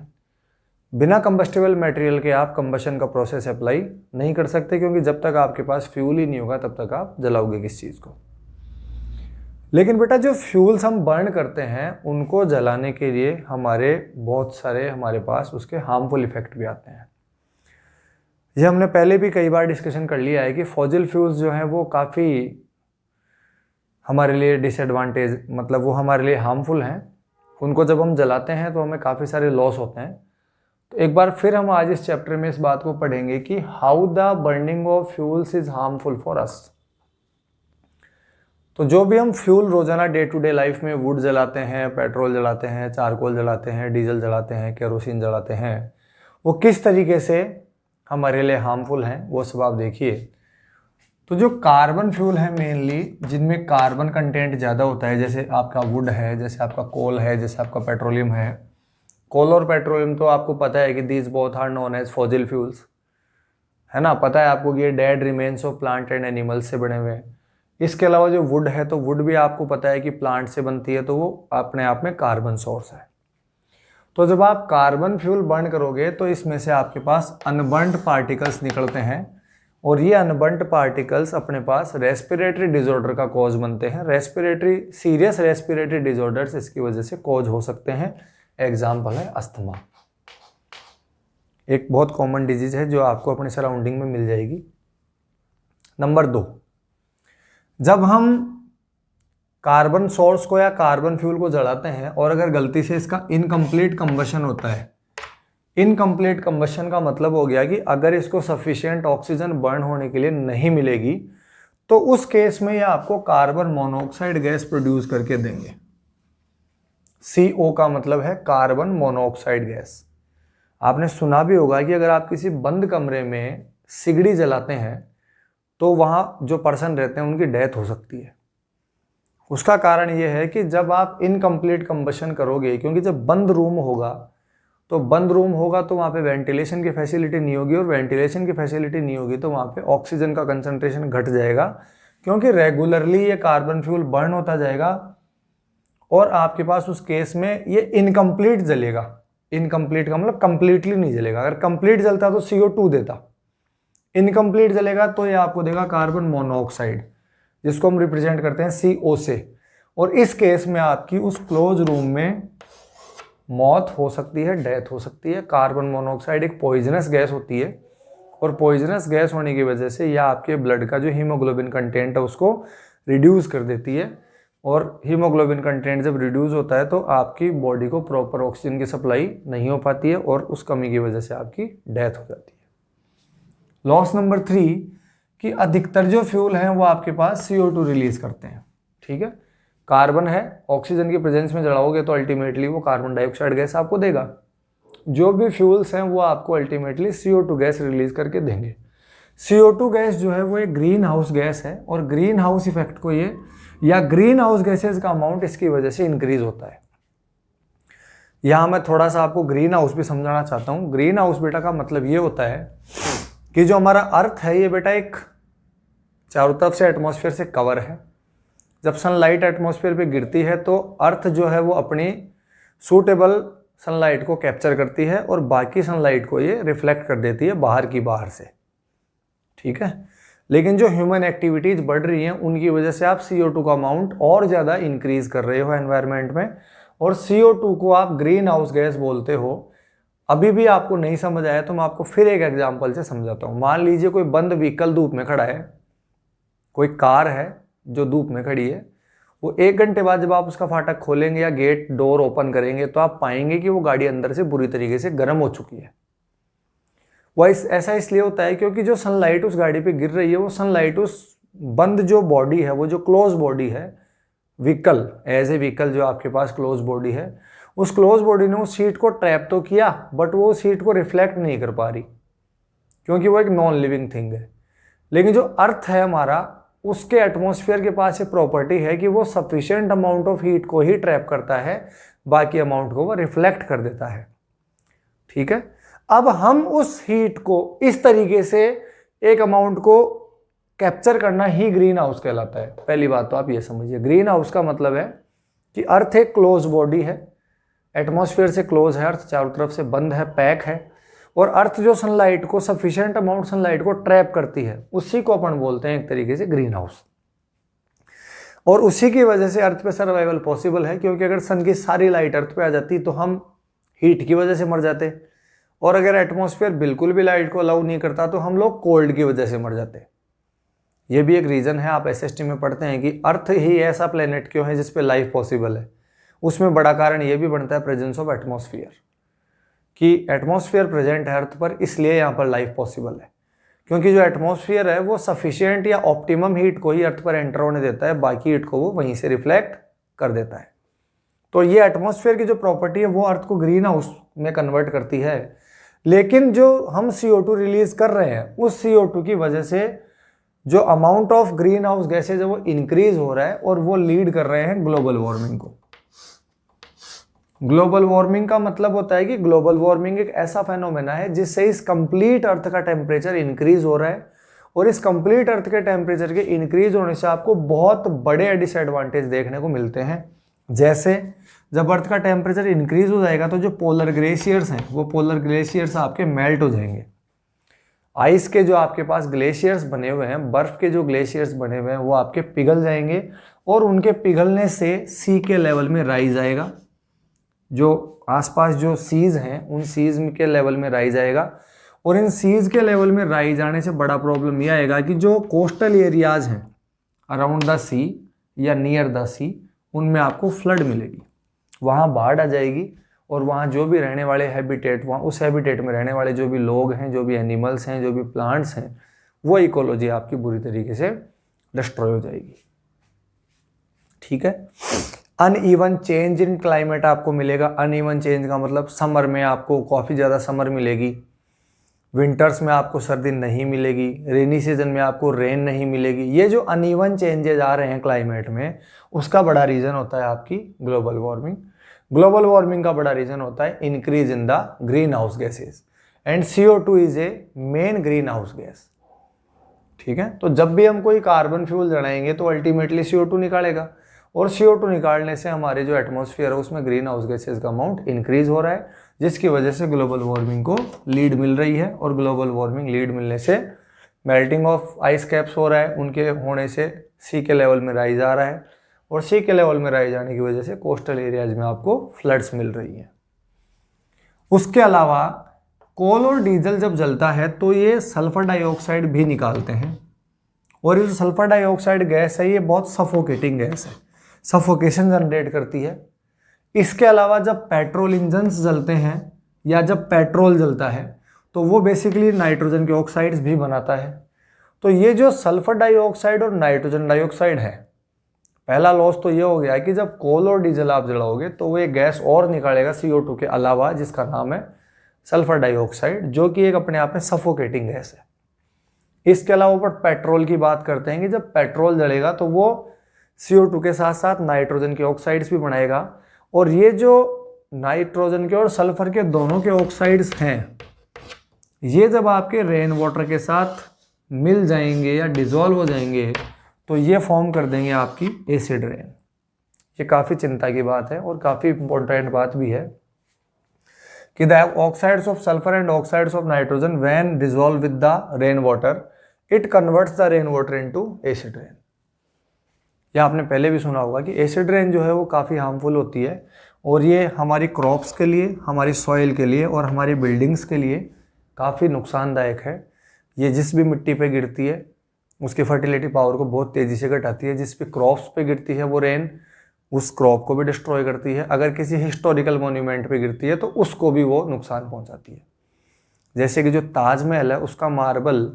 बिना कंबस्टिबल मटेरियल के आप कंबस्शन का प्रोसेस अप्लाई नहीं कर सकते, क्योंकि जब तक आपके पास फ्यूल ही नहीं होगा तब तक आप जलाओगे किस चीज़ को। लेकिन बेटा जो फ्यूल्स हम बर्न करते हैं उनको जलाने के लिए बहुत सारे हमारे पास उसके हार्मफुल इफेक्ट भी आते हैं। ये हमने पहले भी कई बार डिस्कशन कर लिया है कि फॉसिल फ्यूल्स जो हैं वो काफ़ी हमारे लिए डिसएडवांटेज, मतलब वो हमारे लिए हार्मफुल हैं। उनको जब हम जलाते हैं तो हमें काफ़ी सारे लॉस होते हैं। तो एक बार फिर हम आज इस चैप्टर में इस बात को पढ़ेंगे कि how the burning of fuels is harmful for us. तो जो भी हम फ्यूल रोजाना डे टू डे लाइफ में वुड जलाते हैं, पेट्रोल जलाते हैं, चारकोल जलाते हैं, डीजल जलाते हैं, केरोसिन जलाते हैं, वो किस तरीके से हमारे लिए हार्मफुल हैं वो सब आप देखिए। तो जो कार्बन फ्यूल है मेनली, जिनमें कार्बन कंटेंट ज़्यादा होता है, जैसे आपका वुड है, जैसे आपका कोल है, जैसे आपका पेट्रोलियम है। कोल और पेट्रोलियम तो आपको पता है कि these both are known as fossil fuels, है ना, पता है आपको कि ये dead remains of plant and animals से बने हुए हैं। इसके अलावा जो वुड है तो वुड भी आपको पता है कि प्लांट से बनती है, तो वो अपने आप में कार्बन सोर्स है। तो जब आप कार्बन फ्यूल बर्न करोगे तो इसमें से आपके पास अनबर्न्ड पार्टिकल्स निकलते हैं, और ये अनबर्न्ड पार्टिकल्स अपने पास रेस्पिरेटरी डिसऑर्डर का कॉज बनते हैं। सीरियस रेस्पिरेटरी डिसऑर्डर्स इसकी वजह से कॉज हो सकते हैं। एग्जाम्पल है अस्थमा, एक बहुत कॉमन डिजीज है जो आपको अपने सराउंडिंग में मिल जाएगी। नंबर 2, जब हम कार्बन सोर्स को या कार्बन फ्यूल को जलाते हैं और अगर गलती से इसका इनकम्प्लीट कंबशन होता है, इनकम्प्लीट कंबशन का मतलब हो गया कि अगर इसको सफिशिएंट ऑक्सीजन बर्न होने के लिए नहीं मिलेगी तो उस केस में ये आपको कार्बन मोनोऑक्साइड गैस प्रोड्यूस करके देंगे। CO का मतलब है कार्बन मोनोऑक्साइड गैस। आपने सुना भी होगा कि अगर आप किसी बंद कमरे में सिगड़ी जलाते हैं तो वहाँ जो पर्सन रहते हैं उनकी डेथ हो सकती है। उसका कारण ये है कि जब आप इनकम्प्लीट कंबशन करोगे, क्योंकि जब बंद रूम होगा तो वहाँ पे वेंटिलेशन की फैसिलिटी नहीं होगी, और वेंटिलेशन की फैसिलिटी नहीं होगी तो वहाँ पे ऑक्सीजन का कंसंट्रेशन घट जाएगा, क्योंकि रेगुलरली ये कार्बन फ्यूल बर्न होता जाएगा और आपके पास उस केस में ये इनकम्प्लीट जलेगा। इनकम्प्लीट का मतलब कंप्लीटली नहीं जलेगा। अगर कंप्लीट जलता तो CO2 देता, इनकम्प्लीट जलेगा तो ये आपको देगा कार्बन मोनोऑक्साइड, जिसको हम रिप्रेजेंट करते हैं CO से। और इस केस में आपकी उस क्लोज रूम में मौत हो सकती है, डेथ हो सकती है। कार्बन मोनोऑक्साइड एक पॉइजनस गैस होती है और पॉइजनस गैस होने की वजह से यह आपके ब्लड का जो हीमोग्लोबिन कंटेंट है उसको रिड्यूस कर देती है, और हीमोग्लोबिन कंटेंट जब रिड्यूस होता है तो आपकी बॉडी को प्रॉपर ऑक्सीजन की सप्लाई नहीं हो पाती है और उस कमी की वजह से आपकी डेथ हो जाती है। लॉस नंबर 3 कि अधिकतर जो फ्यूल हैं वो आपके पास CO2 रिलीज करते हैं। ठीक है, कार्बन है, ऑक्सीजन की प्रेजेंस में जलाओगे तो अल्टीमेटली वो कार्बन डाइऑक्साइड गैस आपको देगा। जो भी फ्यूल्स हैं वो आपको अल्टीमेटली CO2 गैस रिलीज करके देंगे। CO2 गैस जो है वो एक ग्रीन हाउस गैस है, और ग्रीन हाउस इफेक्ट को ये या ग्रीन हाउस गैसेज का अमाउंट इसकी वजह से इंक्रीज होता है। यहां मैं थोड़ा सा आपको ग्रीन हाउस भी समझाना चाहता हूं। ग्रीन हाउस बेटा का मतलब ये होता है कि जो हमारा अर्थ है ये बेटा एक चारों तरफ से एटमॉस्फेयर से कवर है। जब सनलाइट एटमॉस्फेयर पे गिरती है तो अर्थ जो है वो अपनी सूटेबल सनलाइट को कैप्चर करती है और बाकी सनलाइट को ये रिफ्लेक्ट कर देती है बाहर से। ठीक है, लेकिन जो ह्यूमन एक्टिविटीज बढ़ रही हैं उनकी वजह से आप CO2 का अमाउंट और ज़्यादा इंक्रीज कर रहे हो एनवायरनमेंट में, और CO2 को आप ग्रीन हाउस गैस बोलते हो। अभी भी आपको नहीं समझ आया तो मैं आपको फिर एक एग्जांपल से समझाता हूँ। मान लीजिए कोई बंद व्हीकल धूप में खड़ा है, कोई कार है जो धूप में खड़ी है, वो 1 घंटे बाद जब आप उसका फाटक खोलेंगे या गेट डोर ओपन करेंगे तो आप पाएंगे कि वो गाड़ी अंदर से बुरी तरीके से गर्म हो चुकी है। ऐसा इसलिए होता है क्योंकि जो सनलाइट उस गाड़ी पे गिर रही है वो सनलाइट उस बंद जो बॉडी है, वो जो क्लोज बॉडी है, व्हीकल एज ए व्हीकल जो आपके पास क्लोज बॉडी है, उस क्लोज बॉडी ने उस हीट को ट्रैप तो किया बट वो उस हीट को रिफ्लेक्ट नहीं कर पा रही, क्योंकि वो एक नॉन लिविंग थिंग है। लेकिन जो अर्थ है हमारा, उसके एटमॉस्फेयर के पास ये प्रॉपर्टी है कि वो सफिशिएंट अमाउंट ऑफ हीट को ही ट्रैप करता है, बाकी अमाउंट को वो रिफ्लेक्ट कर देता है। ठीक है, अब हम उस हीट को इस तरीके से एक अमाउंट को कैप्चर करना ही ग्रीन हाउस कहलाता है। पहली बात तो आप ये समझिए, ग्रीन हाउस का मतलब है कि अर्थ एक क्लोज बॉडी है, एटमॉस्फेयर से क्लोज है, अर्थ चारों तरफ से बंद है, पैक है, और अर्थ जो सनलाइट को सफिशिएंट अमाउंट सनलाइट को ट्रैप करती है उसी को अपन बोलते हैं एक तरीके से ग्रीन हाउस। और उसी की वजह से अर्थ पे सर्वाइवल पॉसिबल है, क्योंकि अगर सन की सारी लाइट अर्थ पे आ जाती तो हम हीट की वजह से मर जाते, और अगर एटमॉस्फेयर बिल्कुल भी लाइट को अलाउ नहीं करता तो हम लोग कोल्ड की वजह से मर जाते। ये भी एक रीज़न है, आप SST में पढ़ते हैं कि अर्थ ही ऐसा प्लेनेट क्यों है जिसपे लाइफ पॉसिबल है। उसमें बड़ा कारण ये भी बनता है प्रेजेंस ऑफ एटमॉस्फेयर, कि एटमॉस्फेयर प्रेजेंट है अर्थ पर, इसलिए यहाँ पर लाइफ पॉसिबल है। क्योंकि जो एटमॉस्फेयर है वो सफिशिएंट या ऑप्टिमम हीट को ही अर्थ पर एंटर होने देता है, बाकी हीट को वो वहीं से रिफ्लेक्ट कर देता है। तो ये एटमॉस्फेयर की जो प्रॉपर्टी है वो अर्थ को ग्रीन हाउस में कन्वर्ट करती है। लेकिन जो हम CO2 रिलीज कर रहे हैं उस CO2 की वजह से जो amount of green house gases है वो इंक्रीज हो रहा है, और वो लीड कर रहे हैं ग्लोबल वार्मिंग को। ग्लोबल वार्मिंग का मतलब होता है कि ग्लोबल वार्मिंग एक ऐसा फेनोमेना है जिससे इस कंप्लीट अर्थ का टेम्परेचर इंक्रीज हो रहा है, और इस कंप्लीट अर्थ के टेम्परेचर के इंक्रीज होने से आपको बहुत बड़े डिसएडवांटेज देखने को मिलते हैं। जैसे जब अर्थ का टेम्परेचर इंक्रीज हो जाएगा तो जो पोलर ग्लेशियर्स हैं वो पोलर ग्लेशियर्स आपके मेल्ट हो जाएंगे। आइस के जो आपके पास ग्लेशियर्स बने हुए हैं, बर्फ के जो ग्लेशियर्स बने हुए हैं वो आपके पिघल जाएंगे, और उनके पिघलने से सी के लेवल में राइज आएगा। जो आसपास जो सीज हैं उन सीज के लेवल में राइज आएगा, और इन सीज के लेवल में राइज आने से बड़ा प्रॉब्लम यह आएगा कि जो कोस्टल एरियाज हैं अराउंड द सी या नियर द सी, उनमें आपको फ्लड मिलेगी, वहाँ बाढ़ आ जाएगी और वहाँ जो भी रहने वाले हैबिटेट, वहाँ उस हैबिटेट में रहने वाले जो भी लोग हैं, जो भी एनिमल्स हैं, जो भी प्लांट्स हैं, वो इकोलॉजी आपकी बुरी तरीके से डिस्ट्रॉय हो जाएगी। ठीक है। अनइवन चेंज इन क्लाइमेट आपको मिलेगा। अनइवन चेंज का मतलब समर में आपको काफ़ी ज़्यादा समर मिलेगी, विंटर्स में आपको सर्दी नहीं मिलेगी, रेनी सीजन में आपको रेन नहीं मिलेगी। ये जो अनइवन चेंजेज आ रहे हैं क्लाइमेट में, उसका बड़ा रीज़न होता है आपकी ग्लोबल वार्मिंग। ग्लोबल वार्मिंग का बड़ा रीज़न होता है increase in the green house gases, and CO2 is a main green house gas. ठीक है। तो जब भी हम कोई कार्बन फ्यूल जलाएंगे तो अल्टीमेटली CO2 निकालेगा, और CO2 निकालने से हमारे जो एटमॉस्फेयर है उसमें ग्रीन हाउस गैसेज का अमाउंट इंक्रीज हो रहा है, जिसकी वजह से ग्लोबल वार्मिंग को लीड मिल रही है। और ग्लोबल वार्मिंग लीड मिलने से मेल्टिंग ऑफ आइस कैप्स हो रहा है, उनके होने से सी के लेवल में राइज आ रहा है, और सी के लेवल में राइज आने की वजह से कोस्टल एरियाज में आपको फ्लड्स मिल रही हैं। उसके अलावा कोल और डीजल जब जलता है तो ये सल्फर डाइऑक्साइड भी निकालते हैं, और ये जो सल्फर डाइऑक्साइड गैस है ये बहुत सफोकेटिंग गैस है, सफोकेशन जनरेट करती है। इसके अलावा जब पेट्रोल इंजन्स जलते हैं या जब पेट्रोल जलता है तो वो बेसिकली नाइट्रोजन के ऑक्साइड्स भी बनाता है। तो ये जो सल्फर डाइऑक्साइड और नाइट्रोजन डाइऑक्साइड है, पहला लॉस तो ये हो गया कि जब कोल और डीजल आप जलाओगे तो वो एक गैस और निकालेगा CO2 के अलावा, जिसका नाम है सल्फर डाइऑक्साइड, जो कि एक अपने आप में सफोकेटिंग गैस है। इसके अलावा ऊपर पेट्रोल की बात करते हैं कि जब पेट्रोल जलेगा तो वो CO2 के साथ साथ नाइट्रोजन के ऑक्साइड्स भी बनाएगा, और ये जो नाइट्रोजन के और सल्फर के दोनों के ऑक्साइड्स हैं, ये जब आपके रेन वाटर के साथ मिल जाएंगे या डिजॉल्व हो जाएंगे तो ये फॉर्म कर देंगे आपकी एसिड रेन। ये काफ़ी चिंता की बात है और काफ़ी इंपॉर्टेंट बात भी है कि the oxides of sulphur and oxides of nitrogen when dissolve with the rain water it converts the rain water into acid rain. यह आपने पहले भी सुना होगा कि एसिड रेन जो है वो काफ़ी हार्मफुल होती है, और ये हमारी क्रॉप्स के लिए, हमारी सॉइल के लिए और हमारी बिल्डिंग्स के लिए काफ़ी नुकसानदायक है। ये जिस भी मिट्टी पे गिरती है उसकी फर्टिलिटी पावर को बहुत तेज़ी से घटाती है। जिस भी क्रॉप्स पे गिरती है वो रेन उस क्रॉप को भी डिस्ट्रॉय करती है। अगर किसी हिस्टोरिकल मोन्यूमेंट पे गिरती है तो उसको भी वो नुकसान पहुंचाती है। जैसे कि जो ताजमहल है उसका मार्बल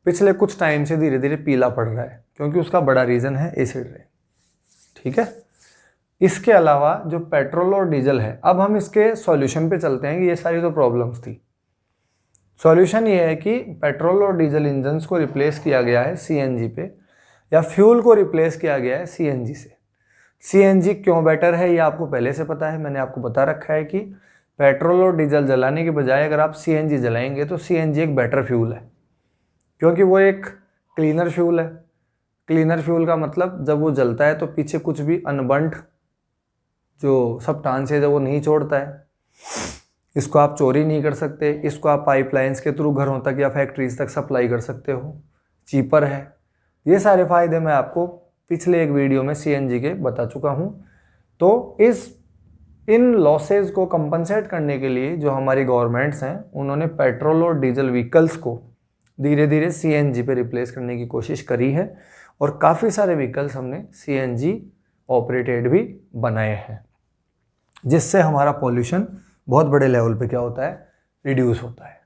पिछले कुछ टाइम से धीरे धीरे पीला पड़ रहा है, क्योंकि उसका बड़ा रीज़न है एसिड रेन। ठीक है। इसके अलावा जो पेट्रोल और डीजल है, अब हम इसके सॉल्यूशन पे चलते हैं कि ये सारी तो प्रॉब्लम्स थी। सॉल्यूशन ये है कि पेट्रोल और डीजल इंजन्स को रिप्लेस किया गया है CNG पे, या फ्यूल को रिप्लेस किया गया है CNG से। CNG क्यों बेटर है ये आपको पहले से पता है, मैंने आपको बता रखा है कि पेट्रोल और डीजल जलाने के बजाय अगर आप CNG जलाएंगे तो CNG एक बेटर फ्यूल है, क्योंकि वो एक क्लीनर फ्यूल है। क्लीनर फ्यूल का मतलब जब वो जलता है तो पीछे कुछ भी अनबर्न्ड जो सब्सटेंसेस है वो नहीं छोड़ता है। इसको आप चोरी नहीं कर सकते, इसको आप पाइपलाइंस के थ्रू घरों तक या फैक्ट्रीज तक सप्लाई कर सकते हो, चीपर है। ये सारे फायदे मैं आपको पिछले एक वीडियो में CNG के बता चुका हूँ। तो इन लॉसेज को कंपनसेट करने के लिए जो हमारी गवर्नमेंट्स हैं उन्होंने पेट्रोल और डीजल व्हीकल्स को धीरे धीरे CNG पे रिप्लेस करने की कोशिश करी है, और काफ़ी सारे व्हीकल्स हमने CNG ऑपरेटेड भी बनाए हैं, जिससे हमारा पॉल्यूशन बहुत बड़े लेवल पे क्या होता है, रिड्यूस होता है।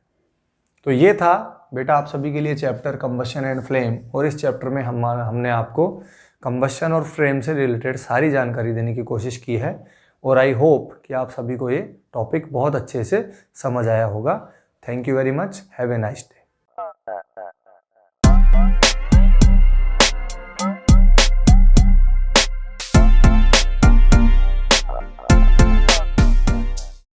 तो ये था बेटा आप सभी के लिए चैप्टर कंबशन एंड फ्लेम, और इस चैप्टर में हमने आपको कंबशन और फ्लेम से रिलेटेड सारी जानकारी देने की कोशिश की है, और आई होप कि आप सभी को ये टॉपिक बहुत अच्छे से समझ आया होगा। Thank you very much, have a nice day.